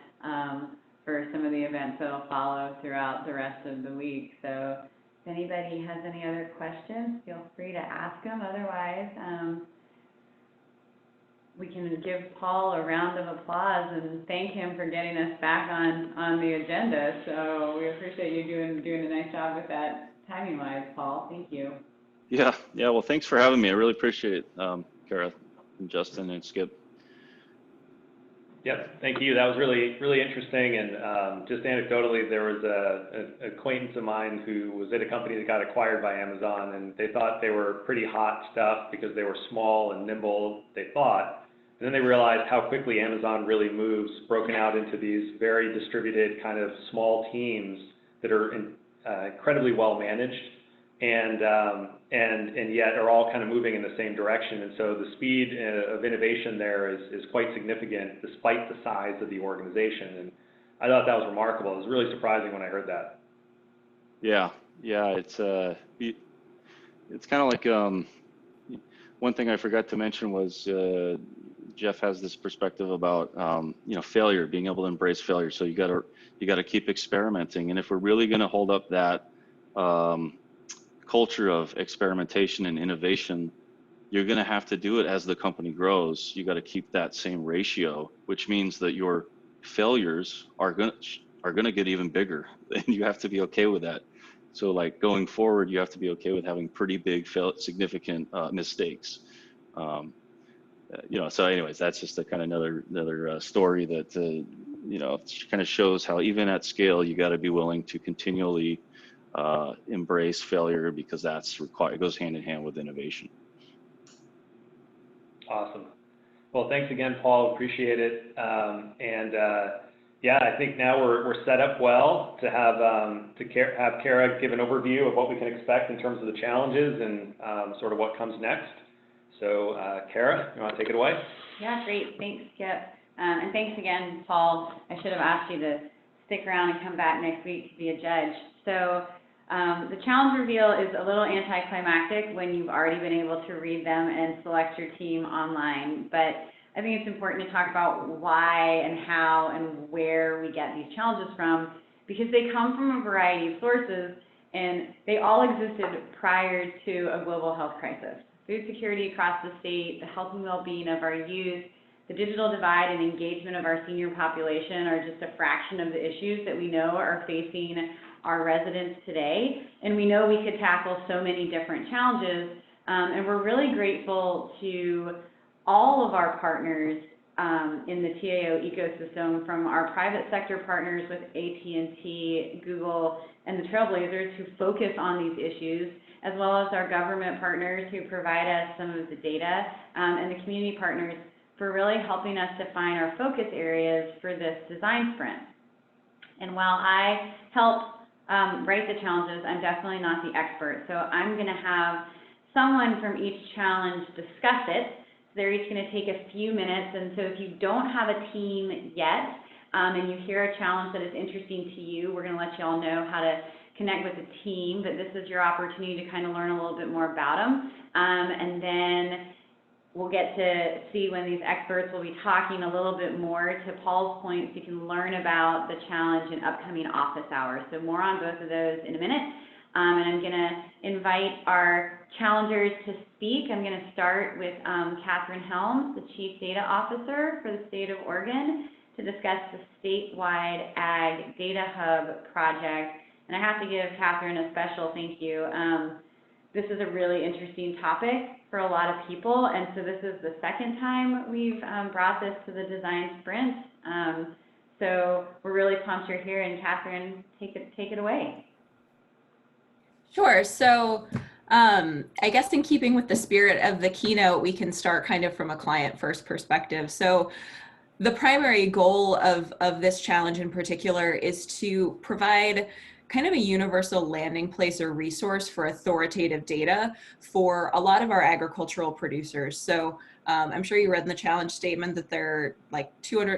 for some of the events that will follow throughout the rest of the week. So if anybody has any other questions, feel free to ask them. Otherwise, we can give Paul a round of applause and thank him for getting us back on the agenda. So we appreciate you doing a nice job with that timing-wise, Paul. Thank you. Yeah. Well, thanks for having me. I really appreciate it, Kara and Justin and Skip. Yep, thank you. That was really, really interesting. And just anecdotally, there was an acquaintance of mine who was at a company that got acquired by Amazon, and they thought they were pretty hot stuff because they were small and nimble, they thought. And then they realized how quickly Amazon really moves, broken out into these very distributed kind of small teams that are incredibly well managed, and yet are all kind of moving in the same direction. And so the speed of innovation there is quite significant despite the size of the organization. And I thought that was remarkable. It was really surprising when I heard that. Yeah, it's kind of like one thing I forgot to mention was Jeff has this perspective about failure, being able to embrace failure. So you got to keep experimenting, and if we're really going to hold up that culture of experimentation and innovation, you're going to have to do it as the company grows. You got to keep that same ratio, which means that your failures are going to get even bigger, and you have to be okay with that. So like going forward, you have to be okay with having pretty big, significant mistakes. So anyways, that's just a kind of another story that kind of shows how even at scale, you got to be willing to continually embrace failure, because that's required. It goes hand in hand with innovation. Awesome. Well, thanks again, Paul. Appreciate it. I think now we're set up well to have Kara give an overview of what we can expect in terms of the challenges and sort of what comes next. So, Kara, you want to take it away? Yeah, great. Thanks, Skip. And thanks again, Paul. I should have asked you to stick around and come back next week to be a judge. So the challenge reveal is a little anticlimactic when you've already been able to read them and select your team online. But I think it's important to talk about why and how and where we get these challenges from, because they come from a variety of sources, and they all existed prior to a global health crisis. Food security across the state, the health and well-being of our youth, the digital divide and engagement of our senior population are just a fraction of the issues that we know are facing our residents today. And we know we could tackle so many different challenges. And we're really grateful to all of our partners in the TAO ecosystem, from our private sector partners with AT&T, Google, and the Trailblazers who focus on these issues, as well as our government partners who provide us some of the data, and the community partners for really helping us define our focus areas for this design sprint. And while I help write the challenges, I'm definitely not the expert. So I'm going to have someone from each challenge discuss it. They're each going to take a few minutes, and so if you don't have a team yet, and you hear a challenge that is interesting to you, we're going to let you all know how to connect with a team, but this is your opportunity to kind of learn a little bit more about them, and then we'll get to see when these experts will be talking a little bit more. To Paul's point, so you can learn about the challenge in upcoming office hours. So more on both of those in a minute. And I'm going to invite our challengers to speak. I'm going to start with Catherine Helms, the Chief Data Officer for the state of Oregon, to discuss the statewide Ag Data Hub project. And I have to give Catherine a special thank you. This is a really interesting topic for a lot of people, and so this is the second time we've brought this to the design sprint. So we're really pumped you're here, and Catherine, take it away. Sure. So I guess in keeping with the spirit of the keynote, we can start kind of from a client first perspective. So the primary goal of this challenge in particular is to provide kind of a universal landing place or resource for authoritative data for a lot of our agricultural producers. So I'm sure you read in the challenge statement that there are like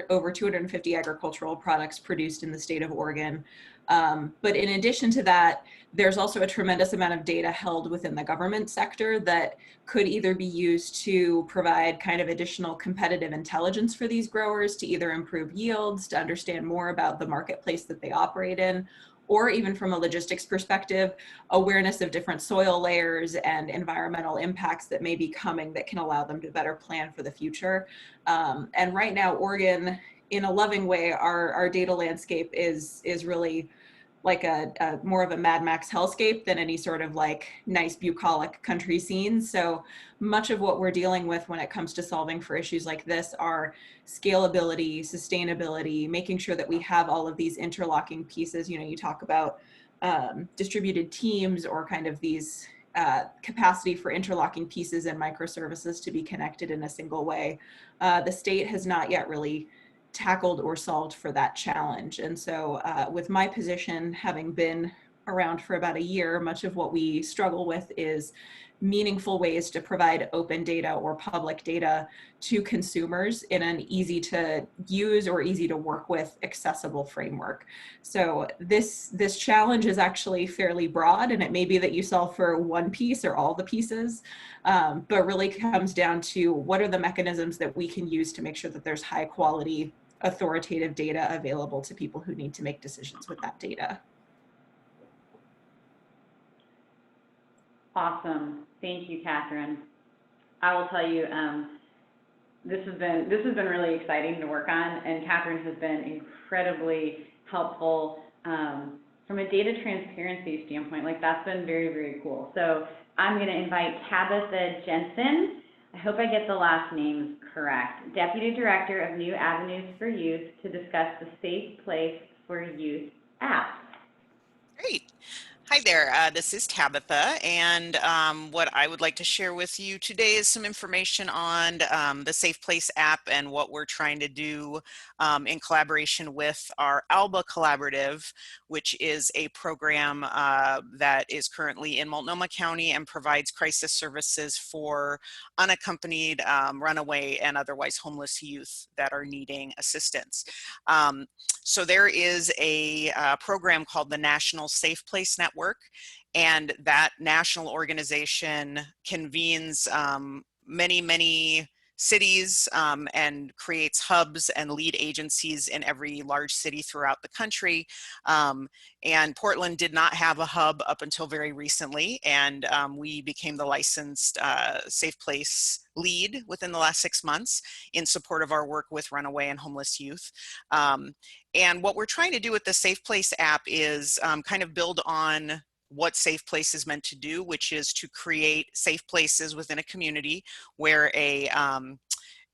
over 250 agricultural products produced in the state of Oregon. But in addition to that, there's also a tremendous amount of data held within the government sector that could either be used to provide kind of additional competitive intelligence for these growers to either improve yields, to understand more about the marketplace that they operate in, or even from a logistics perspective, awareness of different soil layers and environmental impacts that may be coming that can allow them to better plan for the future. And right now, Oregon, in a loving way, our data landscape is really like a more of a Mad Max hellscape than any sort of like nice bucolic country scenes. So much of what we're dealing with when it comes to solving for issues like this are scalability, sustainability, making sure that we have all of these interlocking pieces. You know, you talk about distributed teams or kind of these capacity for interlocking pieces and microservices to be connected in a single way. The state has not yet really tackled or solved for that challenge. And so with my position, having been around for about a year, much of what we struggle with is meaningful ways to provide open data or public data to consumers in an easy to use or easy to work with accessible framework. So this challenge is actually fairly broad, and it may be that you solve for one piece or all the pieces, but really comes down to what are the mechanisms that we can use to make sure that there's high quality authoritative data available to people who need to make decisions with that data. Awesome. Thank you, Catherine. I will tell you, this has been really exciting to work on, and Catherine has been incredibly helpful from a data transparency standpoint. Like, that's been very, very cool. So I'm going to invite Tabitha Jensen. I hope I get the last names correct. Deputy Director of New Avenues for Youth, to discuss the Safe Place for Youth app. Great. Hi there, this is Tabitha, and what I would like to share with you today is some information on the Safe Place app and what we're trying to do in collaboration with our ALBA Collaborative, which is a program that is currently in Multnomah County and provides crisis services for unaccompanied runaway and otherwise homeless youth that are needing assistance. So there is a program called the National Safe Place Network, and that national organization convenes many cities and creates hubs and lead agencies in every large city throughout the country. And Portland did not have a hub up until very recently, and we became the licensed Safe Place lead within the last 6 months in support of our work with runaway and homeless youth. And what we're trying to do with the Safe Place app is kind of build on what Safe Place is meant to do, which is to create safe places within a community where a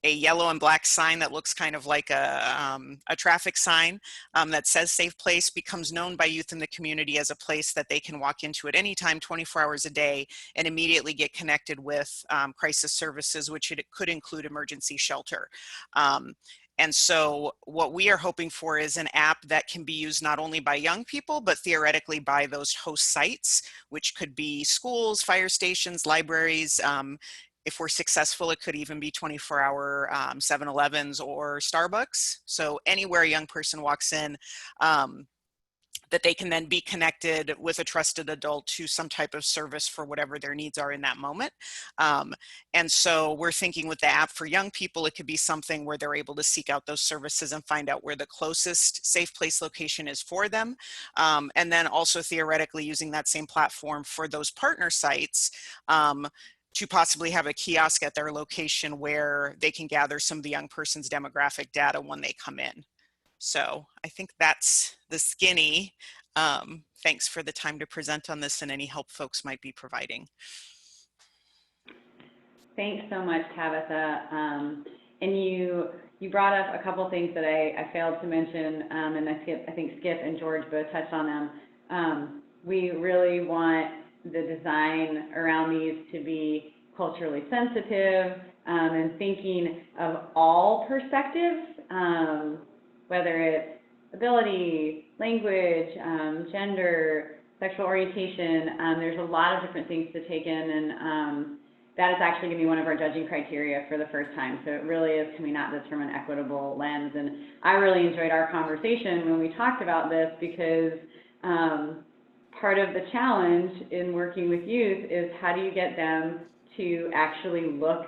yellow and black sign that looks kind of like a traffic sign that says Safe Place becomes known by youth in the community as a place that they can walk into at any time, 24 hours a day, and immediately get connected with crisis services, which it could include emergency shelter. And so what we are hoping for is an app that can be used not only by young people, but theoretically by those host sites, which could be schools, fire stations, libraries. If we're successful, it could even be 24-hour 7-Elevens or Starbucks. So anywhere a young person walks in, that they can then be connected with a trusted adult to some type of service for whatever their needs are in that moment. And so we're thinking with the app for young people, it could be something where they're able to seek out those services and find out where the closest Safe Place location is for them. And then also theoretically using that same platform for those partner sites to possibly have a kiosk at their location where they can gather some of the young person's demographic data when they come in. So I think that's the skinny. Thanks for the time to present on this and any help folks might be providing. Thanks so much, Tabitha. And you brought up a couple things that I failed to mention, and I think Skip and George both touched on them. We really want the design around these to be culturally sensitive and thinking of all perspectives, whether it's ability, language, gender, sexual orientation. There's a lot of different things to take in, and that is actually going to be one of our judging criteria for the first time. So it really is coming at this from an equitable lens. And I really enjoyed our conversation when we talked about this because part of the challenge in working with youth is how do you get them to actually look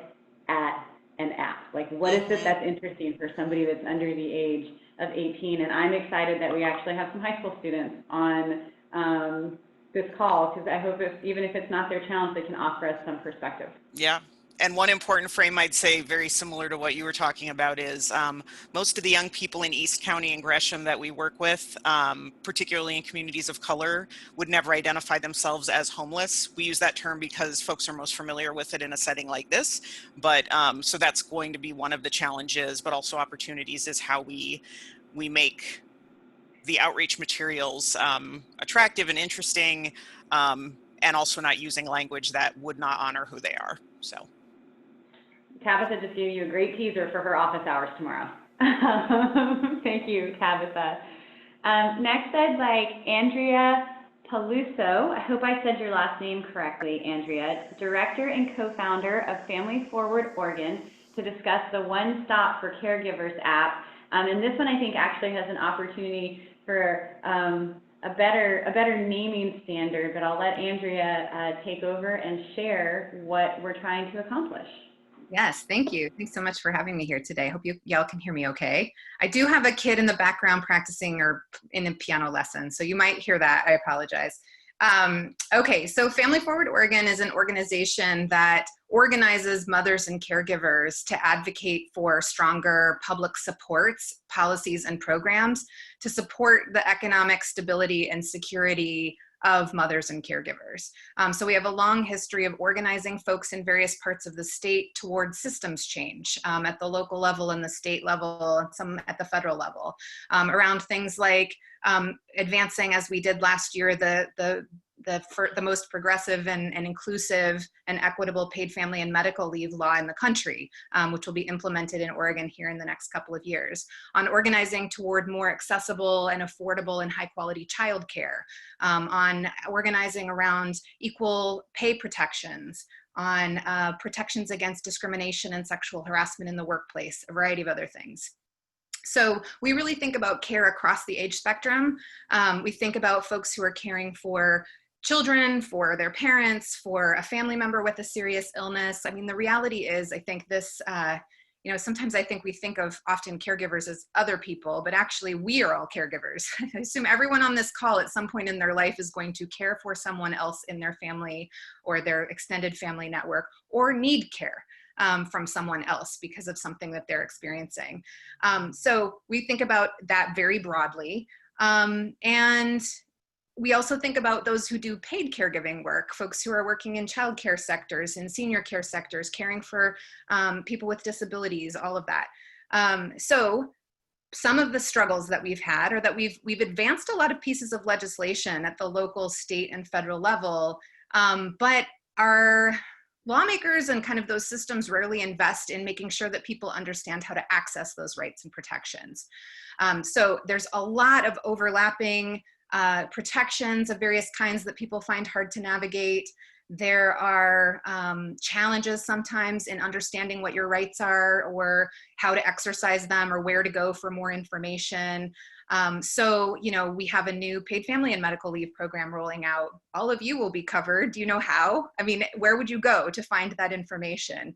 at an app? Like, what is it that's interesting for somebody that's under the age of 18? And I'm excited that we actually have some high school students on this call, because I hope even if it's not their challenge, they can offer us some perspective. Yeah. And one important frame I'd say, very similar to what you were talking about, is most of the young people in East County and Gresham that we work with, particularly in communities of color, would never identify themselves as homeless. We use that term because folks are most familiar with it in a setting like this. But so that's going to be one of the challenges, but also opportunities, is how we make the outreach materials attractive and interesting, and also not using language that would not honor who they are. So. Tabitha just gave you a great teaser for her office hours tomorrow. Thank you, Tabitha. Next, I'd like Andrea Paluso, I hope I said your last name correctly, Andrea, Director and co-founder of Family Forward Oregon, to discuss the One Stop for Caregivers app. And this one, I think, actually has an opportunity for a better naming standard, but I'll let Andrea take over and share what we're trying to accomplish. Yes, thank you. Thanks so much for having me here today. I hope y'all can hear me okay. I do have a kid in the background practicing or in a piano lesson, so you might hear that. I apologize. Okay, so Family Forward Oregon is an organization that organizes mothers and caregivers to advocate for stronger public supports, policies, and programs to support the economic stability and security of mothers and caregivers. So we have a long history of organizing folks in various parts of the state towards systems change at the local level and the state level, and some at the federal level, around things like advancing, as we did last year, the most progressive and inclusive and equitable paid family and medical leave law in the country, which will be implemented in Oregon here in the next couple of years, on organizing toward more accessible and affordable and high quality childcare, on organizing around equal pay protections, on protections against discrimination and sexual harassment in the workplace, a variety of other things. So we really think about care across the age spectrum. We think about folks who are caring for children, for their parents, for a family member with a serious illness. I mean, the reality is, I think this, you know, sometimes I think we think of often caregivers as other people, but actually we are all caregivers. I assume everyone on this call at some point in their life is going to care for someone else in their family or their extended family network, or need care from someone else because of something that they're experiencing. So we think about that very broadly. And we also think about those who do paid caregiving work, folks who are working in childcare sectors, in senior care sectors, caring for people with disabilities, all of that. So some of the struggles that we've had are that we've advanced a lot of pieces of legislation at the local, state, and federal level, but our lawmakers and kind of those systems rarely invest in making sure that people understand how to access those rights and protections. So there's a lot of overlapping protections of various kinds that people find hard to navigate. There are challenges sometimes in understanding what your rights are or how to exercise them or where to go for more information. So, you know, we have a new paid family and medical leave program rolling out. All of you will be covered. Do you know how? I mean, where would you go to find that information?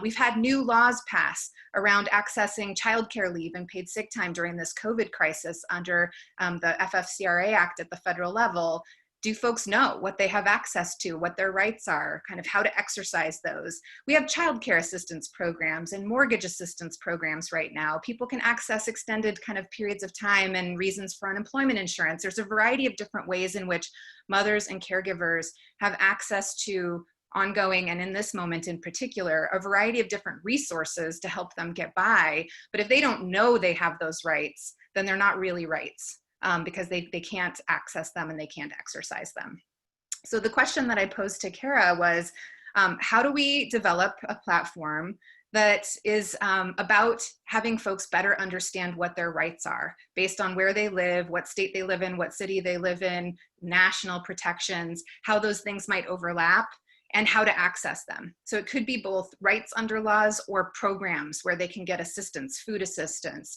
We've had new laws pass around accessing childcare leave and paid sick time during this COVID crisis under the FFCRA Act at the federal level. Do folks know what they have access to, what their rights are, kind of how to exercise those? We have childcare assistance programs and mortgage assistance programs right now. People can access extended kind of periods of time and reasons for unemployment insurance. There's a variety of different ways in which mothers and caregivers have access to ongoing, and in this moment in particular, a variety of different resources to help them get by. But if they don't know they have those rights, then they're not really rights. Because they can't access them and they can't exercise them. So the question that I posed to Kara was, how do we develop a platform that is about having folks better understand what their rights are based on where they live, what state they live in, what city they live in, national protections, how those things might overlap, and how to access them. So it could be both rights under laws or programs where they can get assistance, food assistance,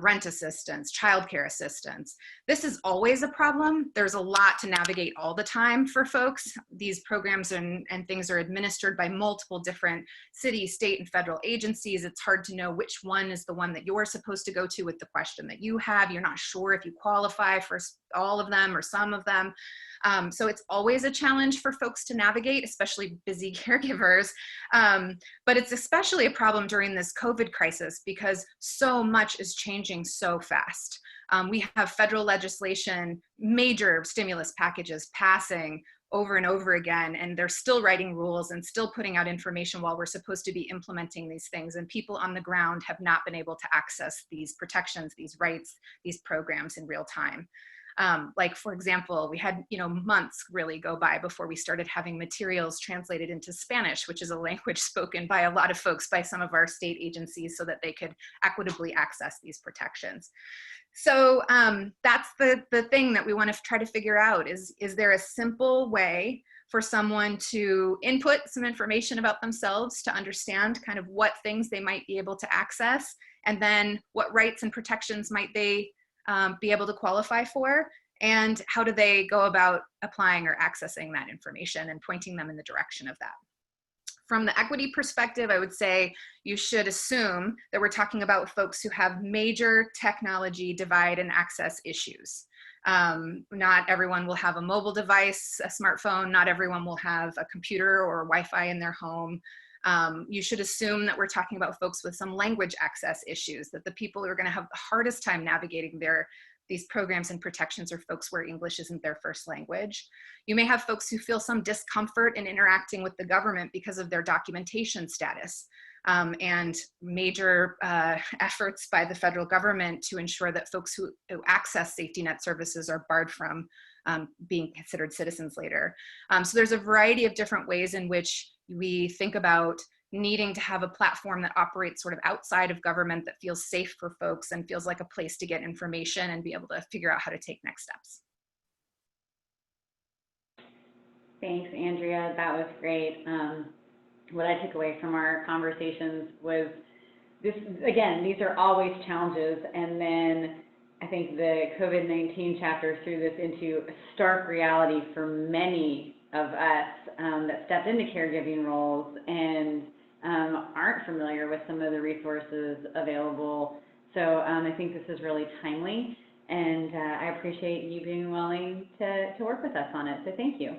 rent assistance, childcare assistance. This is always a problem. There's a lot to navigate all the time for folks. These programs and things are administered by multiple different city, state, and federal agencies. It's hard to know which one is the one that you're supposed to go to with the question that you have. You're not sure if you qualify for all of them or some of them. So it's always a challenge for folks to navigate, especially busy caregivers. But it's especially a problem during this COVID crisis because so much is changing so fast. We have federal legislation, major stimulus packages passing over and over again, and they're still writing rules and still putting out information while we're supposed to be implementing these things. And people on the ground have not been able to access these protections, these rights, these programs in real time. Like, for example, we had, months really go by before we started having materials translated into Spanish, which is a language spoken by a lot of folks by some of our state agencies so that they could equitably access these protections. So that's the thing that we want to try to figure out is there a simple way for someone to input some information about themselves to understand kind of what things they might be able to access, and then what rights and protections might they be able to qualify for, and how do they go about applying or accessing that information and pointing them in the direction of that. From the equity perspective, I would say you should assume that we're talking about folks who have major technology divide and access issues. Not everyone will have a mobile device, a smartphone, not everyone will have a computer or Wi-Fi in their home. You should assume that we're talking about folks with some language access issues, that the people who are going to have the hardest time navigating these programs and protections are folks where English isn't their first language. You may have folks who feel some discomfort in interacting with the government because of their documentation status, and major efforts by the federal government to ensure that folks who access safety net services are barred from being considered citizens later. So there's a variety of different ways in which we think about needing to have a platform that operates sort of outside of government, that feels safe for folks and feels like a place to get information and be able to figure out how to take next steps. Thanks, Andrea. That was great. What I took away from our conversations was this, again, these are always challenges, and then I think the COVID-19 chapter threw this into stark reality for many of us that stepped into caregiving roles and aren't familiar with some of the resources available. So I think this is really timely, and I appreciate you being willing to work with us on it, so thank you.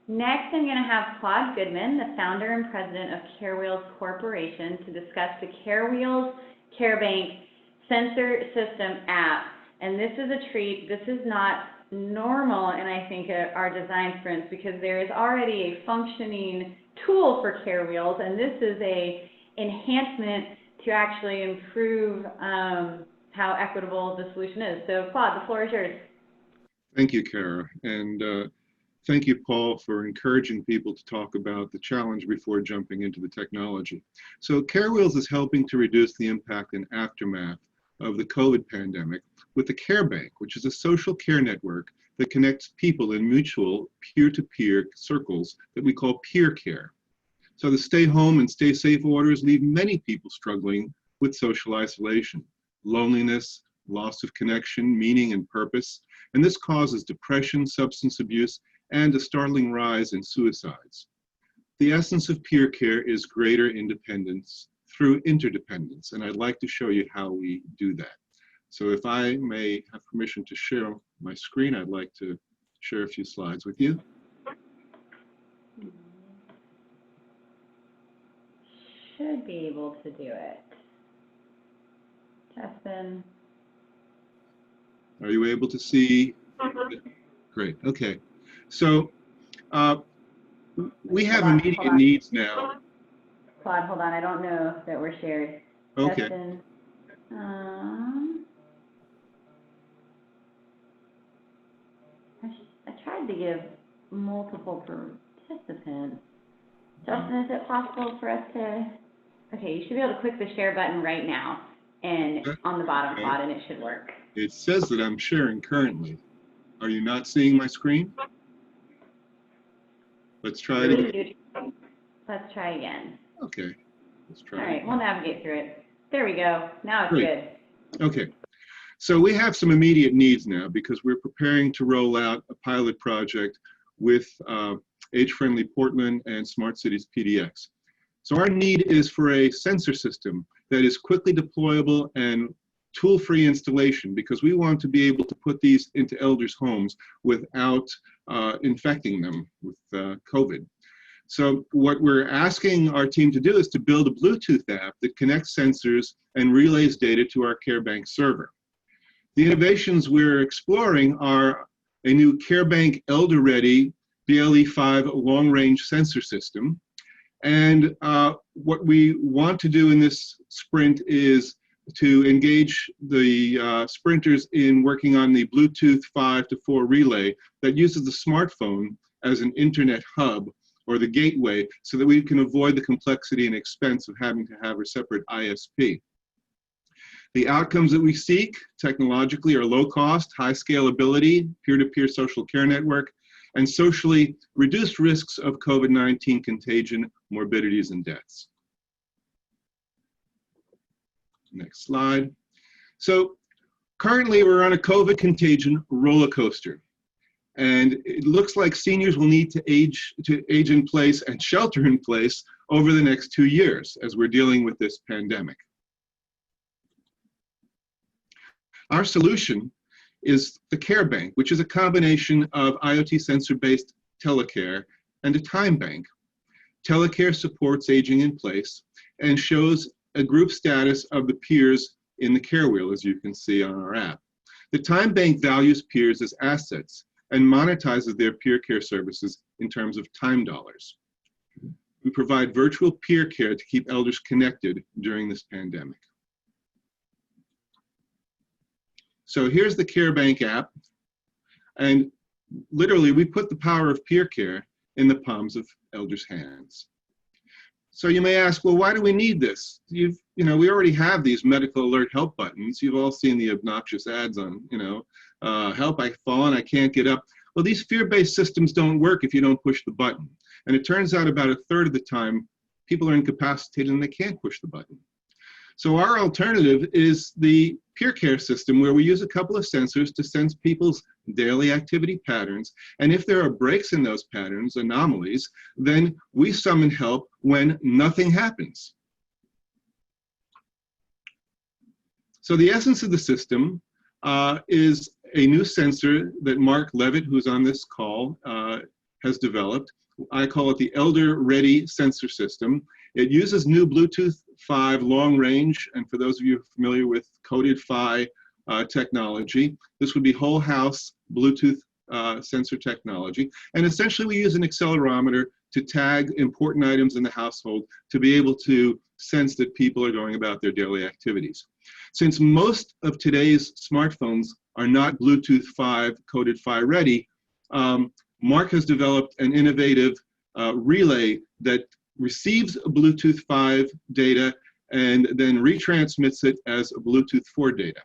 Next, I'm going to have Claude Goodman, the founder and president of CareWheels Corporation, to discuss the CareWheels CareBank Sensor System app. And this is a treat. This is not normal in, I think, our design sprints, because there is already a functioning tool for CareWheels, and this is a enhancement to actually improve how equitable the solution is. So Claude, the floor is yours. Thank you, Kara. And thank you, Paul, for encouraging people to talk about the challenge before jumping into the technology. So CareWheels is helping to reduce the impact and aftermath of the COVID pandemic with the CareBank, which is a social care network that connects people in mutual peer-to-peer circles that we call peer care. So the stay home and stay safe orders leave many people struggling with social isolation, loneliness, loss of connection, meaning, and purpose. And this causes depression, substance abuse, and a startling rise in suicides. The essence of peer care is greater independence through interdependence, and I'd like to show you how we do that. So if I may have permission to share my screen, I'd like to share a few slides with you. Should be able to do it. Justin. Are you able to see? Great, okay. So we have immediate needs now. Claude, hold on, I don't know that we're shared. Okay. Justin, I tried to give multiple participants. Justin, is it possible for us to, okay, you should be able to click the share button right now and on the bottom, Okay. Claude, and it should work. It says that I'm sharing currently. Are you not seeing my screen? Let's try it again. Let's try again. Okay, let's try All it right, again. we'll navigate through it. There we go. Now it's Great. good. Okay, so we have some immediate needs now because we're preparing to roll out a pilot project with Age-Friendly Portland and Smart Cities PDX. So our need is for a sensor system that is quickly deployable and tool-free installation, because we want to be able to put these into elders' homes without infecting them with COVID. So what we're asking our team to do is to build a Bluetooth app that connects sensors and relays data to our CareBank server. The innovations we're exploring are a new CareBank Elder-Ready BLE5 long-range sensor system. And what we want to do in this sprint is to engage the sprinters in working on the Bluetooth 5 to 4 relay that uses the smartphone as an internet hub or the gateway, so that we can avoid the complexity and expense of having to have a separate ISP. The outcomes that we seek technologically are low cost, high scalability, peer-to-peer social care network, and socially reduced risks of COVID-19 contagion, morbidities, and deaths. Next slide. So currently we're on a COVID contagion roller coaster. And it looks like seniors will need to age in place and shelter in place over the next 2 years as we're dealing with this pandemic. Our solution is the CareBank, which is a combination of IoT sensor-based telecare and a time bank. Telecare supports aging in place and shows a group status of the peers in the care wheel, as you can see on our app. The time bank values peers as assets and monetizes their peer care services in terms of time dollars. We provide virtual peer care to keep elders connected during this pandemic. So here's the CareBank app, and literally we put the power of peer care in the palms of elders' hands. So you may ask, well, why do we need this? We already have these medical alert help buttons. You've all seen the obnoxious ads on, help, I've fallen, I can't get up. Well, these fear-based systems don't work if you don't push the button. And it turns out about 1/3 of the time, people are incapacitated and they can't push the button. So our alternative is the peer care system, where we use a couple of sensors to sense people's daily activity patterns. And if there are breaks in those patterns, anomalies, then we summon help when nothing happens. So the essence of the system is a new sensor that Mark Levitt, who's on this call, has developed. I call it the Elder Ready Sensor System. It uses new Bluetooth 5 long range, and for those of you familiar with coded PHY technology, this would be whole house Bluetooth sensor technology. And essentially we use an accelerometer to tag important items in the household to be able to sense that people are going about their daily activities. Since most of today's smartphones are not Bluetooth 5 coded PHY ready, Mark has developed an innovative relay that receives Bluetooth 5 data and then retransmits it as Bluetooth 4 data.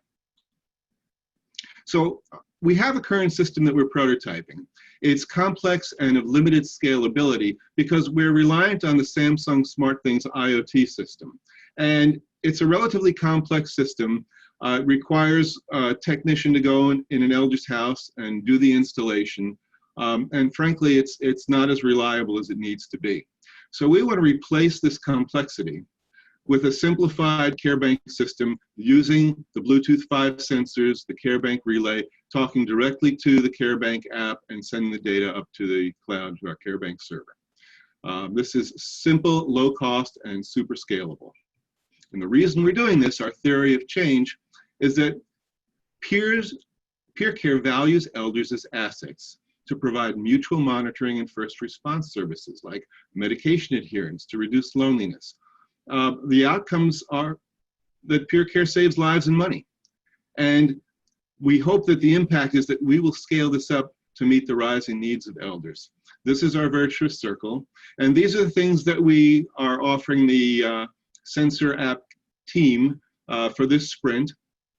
So we have a current system that we're prototyping. It's complex and of limited scalability because we're reliant on the Samsung SmartThings IoT system. And it's a relatively complex system. It requires a technician to go in an elder's house and do the installation. And frankly, it's not as reliable as it needs to be. So we want to replace this complexity with a simplified CareBank system using the Bluetooth 5 sensors, the CareBank relay, talking directly to the CareBank app and sending the data up to the cloud to our CareBank server. This is simple, low cost, and super scalable. And the reason we're doing this, our theory of change, is that peer care values elders as assets to provide mutual monitoring and first response services like medication adherence to reduce loneliness. The outcomes are that peer care saves lives and money. And we hope that the impact is that we will scale this up to meet the rising needs of elders. This is our virtuous circle. And these are the things that we are offering the sensor app team for this sprint.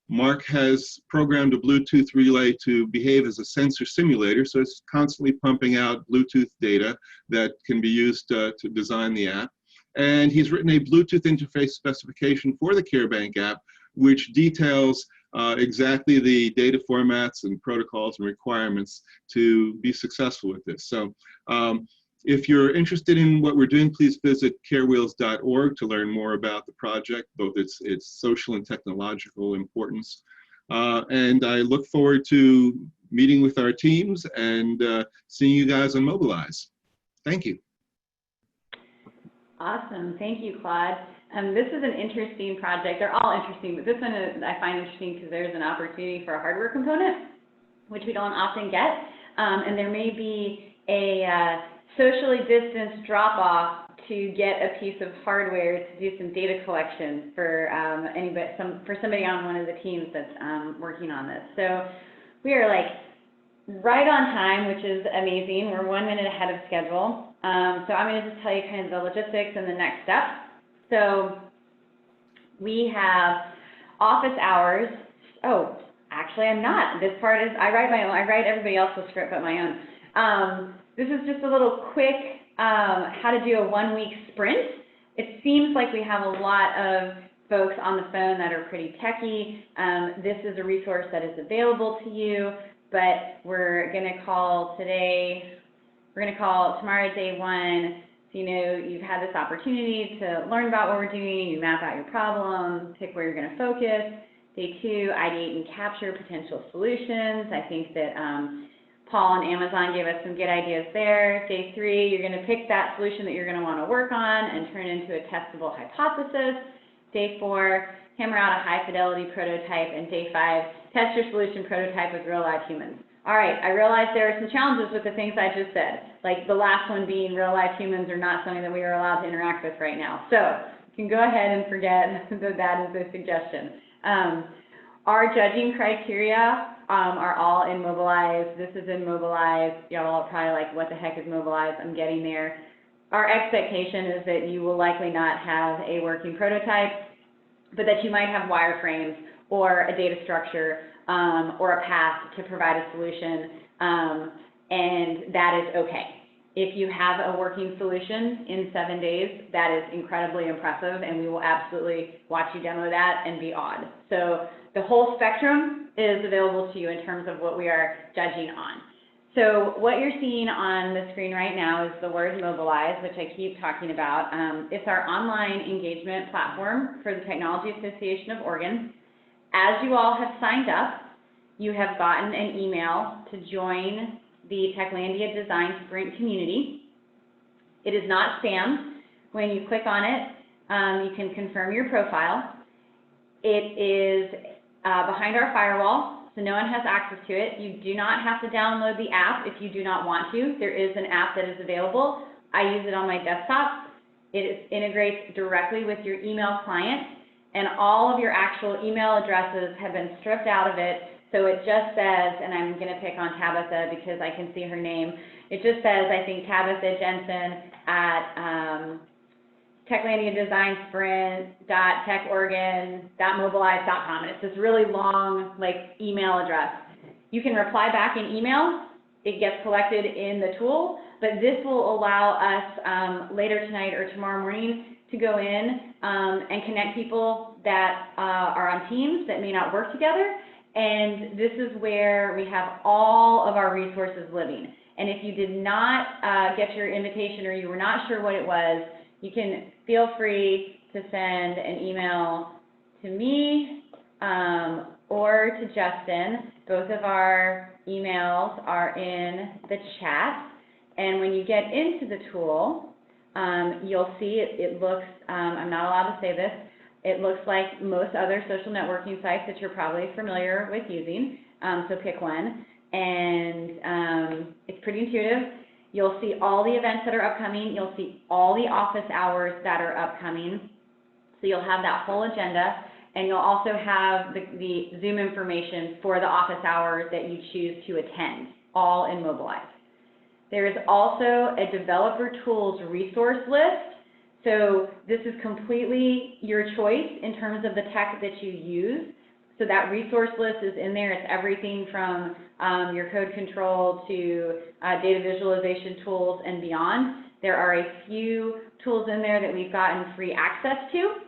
Mark has programmed a Bluetooth relay to behave as a sensor simulator, so it's constantly pumping out Bluetooth data that can be used to design the app. And he's written a Bluetooth interface specification for the CareBank app, which details exactly the data formats and protocols and requirements to be successful with this. So if you're interested in what we're doing, please visit carewheels.org to learn more about the project, both its social and technological importance. And I look forward to meeting with our teams and seeing you guys on Mobilize. Thank you. Awesome. Thank you, Claude. This is an interesting project. They're all interesting, but this one I find interesting because there's an opportunity for a hardware component, which we don't often get. And there may be a socially distanced drop-off to get a piece of hardware to do some data collection for somebody on one of the teams that's working on this. So we are like right on time, which is amazing. We're 1 minute ahead of schedule. So I'm going to just tell you kind of the logistics and the next steps. So we have office hours. Oh, actually I'm not. This part is, I write everybody else's script but my own. This is just a little quick how to do a 1 week sprint. It seems like we have a lot of folks on the phone that are pretty techy. This is a resource that is available to you, but we're going to call today, we're going to call tomorrow day one. So you know you've had this opportunity to learn about what we're doing, you map out your problem, pick where you're going to focus. Day two, ideate and capture potential solutions. I think that Paul and Amazon gave us some good ideas there. Day three, you're going to pick that solution that you're going to want to work on and turn it into a testable hypothesis. Day four, hammer out a high fidelity prototype. And day five, test your solution prototype with real live humans. All right, I realize there are some challenges with the things I just said, like the last one being real life humans are not something that we are allowed to interact with right now. So you can go ahead and forget that that is a suggestion. Our judging criteria are all in Mobilize. This is in Mobilize. Y'all are probably like, what the heck is Mobilize? I'm getting there. Our expectation is that you will likely not have a working prototype, but that you might have wireframes or a data structure or a path to provide a solution, and that is okay. If you have a working solution in 7 days, that is incredibly impressive, and we will absolutely watch you demo that and be awed. So the whole spectrum is available to you in terms of what we are judging on. So what you're seeing on the screen right now is the word Mobilize, which I keep talking about. It's our online engagement platform for the Technology Association of Oregon. As you all have signed up, you have gotten an email to join the Techlandia Design Sprint community. It is not spam. When you click on it, you can confirm your profile. It is behind our firewall, so no one has access to it. You do not have to download the app if you do not want to. There is an app that is available. I use it on my desktop. It integrates directly with your email client, and all of your actual email addresses have been stripped out of it. So it just says, and I'm going to pick on Tabitha because I can see her name. It just says, I think, Tabitha Jensen at Techlandia Design Sprint.techoregon.mobilize.com. And it's this really long, email address. You can reply back in email. It gets collected in the tool, but this will allow us later tonight or tomorrow morning to go in and connect people that are on teams that may not work together. And this is where we have all of our resources living. And if you did not get your invitation or you were not sure what it was, you can feel free to send an email to me or to Justin. Both of our emails are in the chat. And when you get into the tool, you'll see it looks, I'm not allowed to say this, it looks like most other social networking sites that you're probably familiar with using, so pick one. And it's pretty intuitive. You'll see all the events that are upcoming. You'll see all the office hours that are upcoming. So you'll have that whole agenda, and you'll also have the Zoom information for the office hours that you choose to attend, all in Mobilize. There is also a developer tools resource list. So this is completely your choice in terms of the tech that you use. So that resource list is in there. It's everything from your code control to data visualization tools and beyond. There are a few tools in there that we've gotten free access to.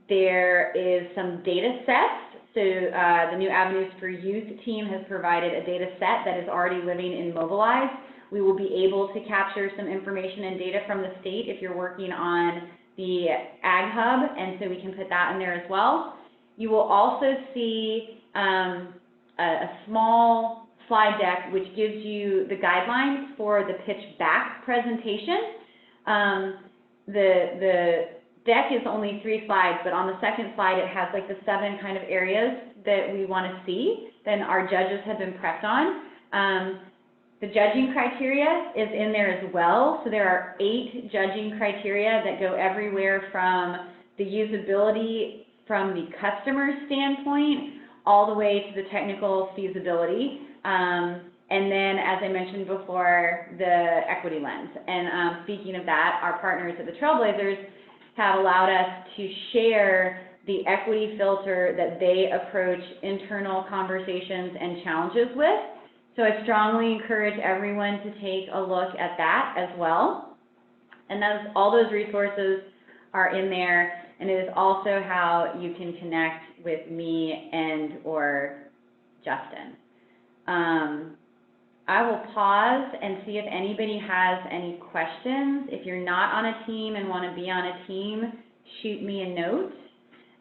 There is some data sets. So the New Avenues for Youth team has provided a data set that is already living in Mobilize. We will be able to capture some information and data from the state if you're working on the Ag Hub, and so we can put that in there as well. You will also see a small slide deck which gives you the guidelines for the pitch back presentation. The deck is only 3 slides, but on the second slide it has the 7 kind of areas that we want to see, then our judges have been prepped on. The judging criteria is in there as well. So there are 8 judging criteria that go everywhere from the usability from the customer standpoint all the way to the technical feasibility. And then, as I mentioned before, the equity lens. And speaking of that, our partners at the Trailblazers have allowed us to share the equity filter that they approach internal conversations and challenges with. So I strongly encourage everyone to take a look at that as well. And all those resources are in there, and it is also how you can connect with me and or Justin. I will pause and see if anybody has any questions. If you're not on a team and want to be on a team, shoot me a note.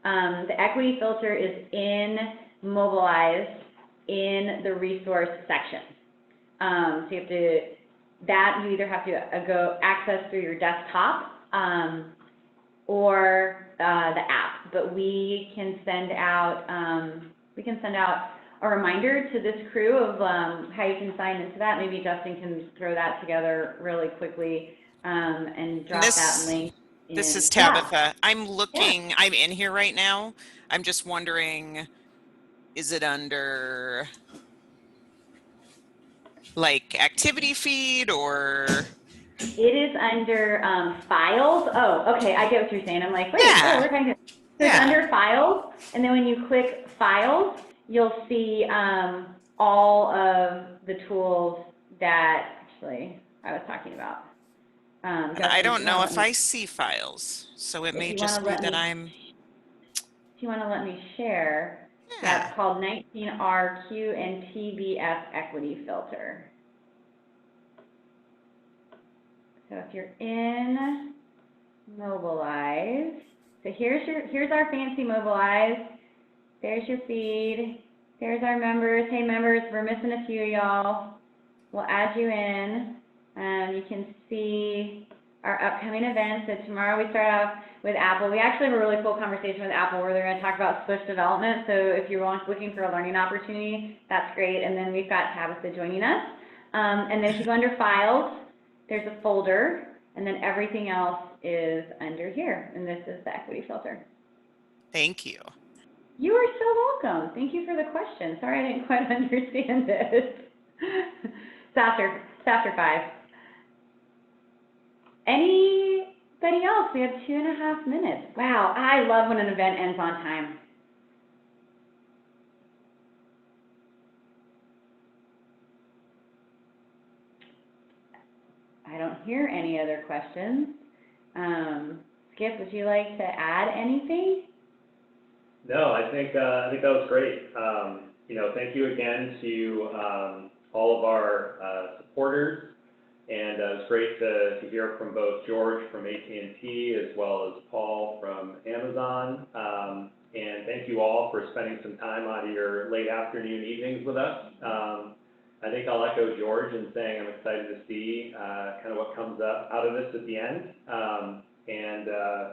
The equity filter is in Mobilize in the resource section. So you have to, you either have to go access through your desktop or the app, but we can send out a reminder to this crew of how you can sign into that. Maybe Justin can throw that together really quickly and drop that link. This is Tabitha. I'm looking, I'm in here right now. I'm just wondering, is it under activity feed or? It is under files. Oh, okay, I get what you're saying. I'm like, wait, yeah. we're kind of, so it's under files, and then when you click files, you'll see all of the tools that actually, I was talking about. And Justin, I if don't you know wanna if let I me, see files, so it if may you want just to be let that me, I'm, if you want to let me share, yeah, it's called 19RQ and TBF equity filter. So if you're in Mobilize, so here's our fancy Mobilize. There's your feed. There's our members. Hey members, we're missing a few of y'all. We'll add you in. You can see our upcoming events. So tomorrow we start off with Apple. We actually have a really cool conversation with Apple where they're going to talk about Swift development. So if you're looking for a learning opportunity, that's great. And then we've got Tabitha joining us. And then if you go under Files, there's a folder, and then everything else is under here. And this is the equity filter. thank you. You are so welcome. Thank you for the question. Sorry I didn't quite understand it. It's after 5. Anybody else? We have 2.5 minutes. Wow, I love when an event ends on time. I don't hear any other questions. Skip, would you like to add anything? No, I think that was great. Thank you again to all of our supporters, and it was great to hear from both George from AT&T as well as Paul from Amazon. And thank you all for spending some time out of your late afternoon evenings with us. I think I'll echo George in saying I'm excited to see kind of what comes up out of this at the end.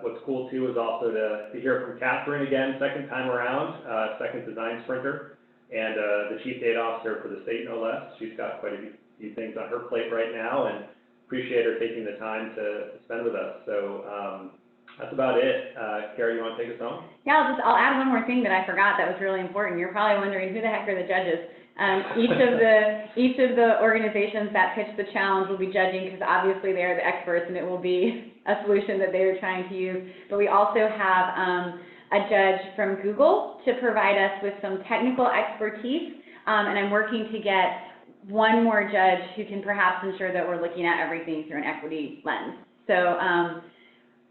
What's cool too is also to hear from Catherine again, second time around, second design sprinter, and the Chief Data Officer for the state, no less. She's got quite a few things on her plate right now, and appreciate her taking the time to spend with us. So that's about it. Kara, you want to take us home? Yeah, I'll add one more thing that I forgot that was really important. You're probably wondering who the heck are the judges. Each of the organizations that pitch the challenge will be judging because obviously they are the experts and it will be a solution that they are trying to use. But we also have a judge from Google to provide us with some technical expertise, and I'm working to get one more judge who can perhaps ensure that we're looking at everything through an equity lens. So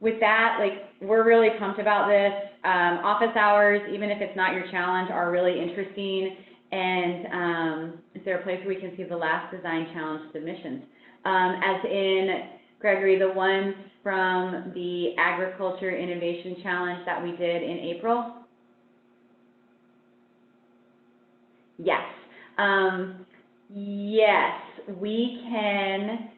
with that, we're really pumped about this. Office hours, even if it's not your challenge, are really interesting. And is there a place where we can see the last design challenge submissions? As in, Gregory, the ones from the Agriculture Innovation Challenge that we did in April? Yes. Yes, we can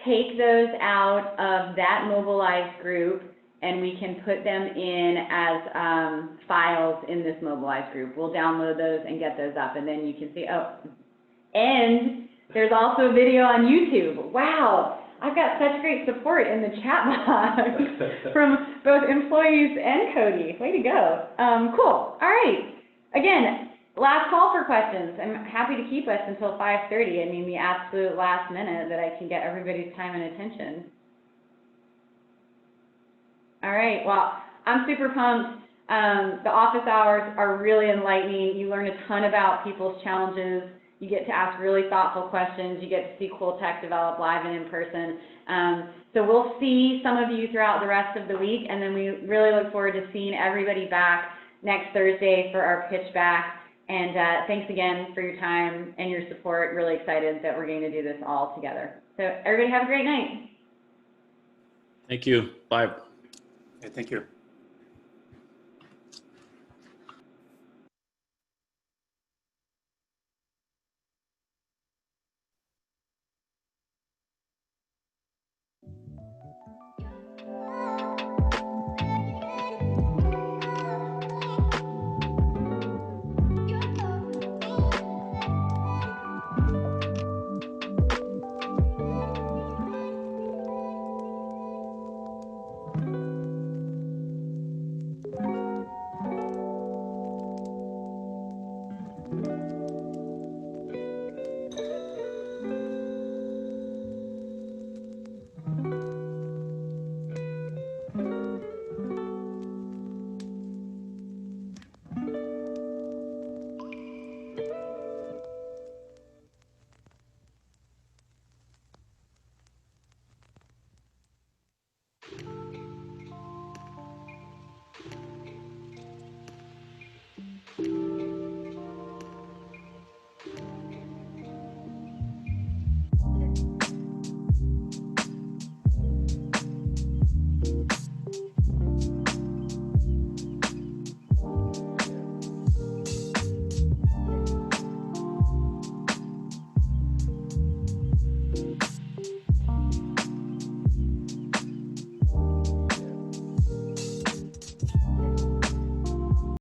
take those out of that mobilized group and we can put them in as files in this mobilized group. We'll download those and get those up, and then you can see, oh, and there's also a video on YouTube. Wow, I've got such great support in the chat box from both employees and Cody. Way to go. Cool, all right. Again, last call for questions. I'm happy to keep us until 5:30. I mean, the absolute last minute that I can get everybody's time and attention. All right, well, I'm super pumped. The office hours are really enlightening. You learn a ton about people's challenges. You get to ask really thoughtful questions. You get to see cool tech develop live and in person. So we'll see some of you throughout the rest of the week, and then we really look forward to seeing everybody back next Thursday for our pitch back. And thanks again for your time and your support. Really excited that we're going to do this all together. So everybody have a great night. Thank you. Bye. Thank you.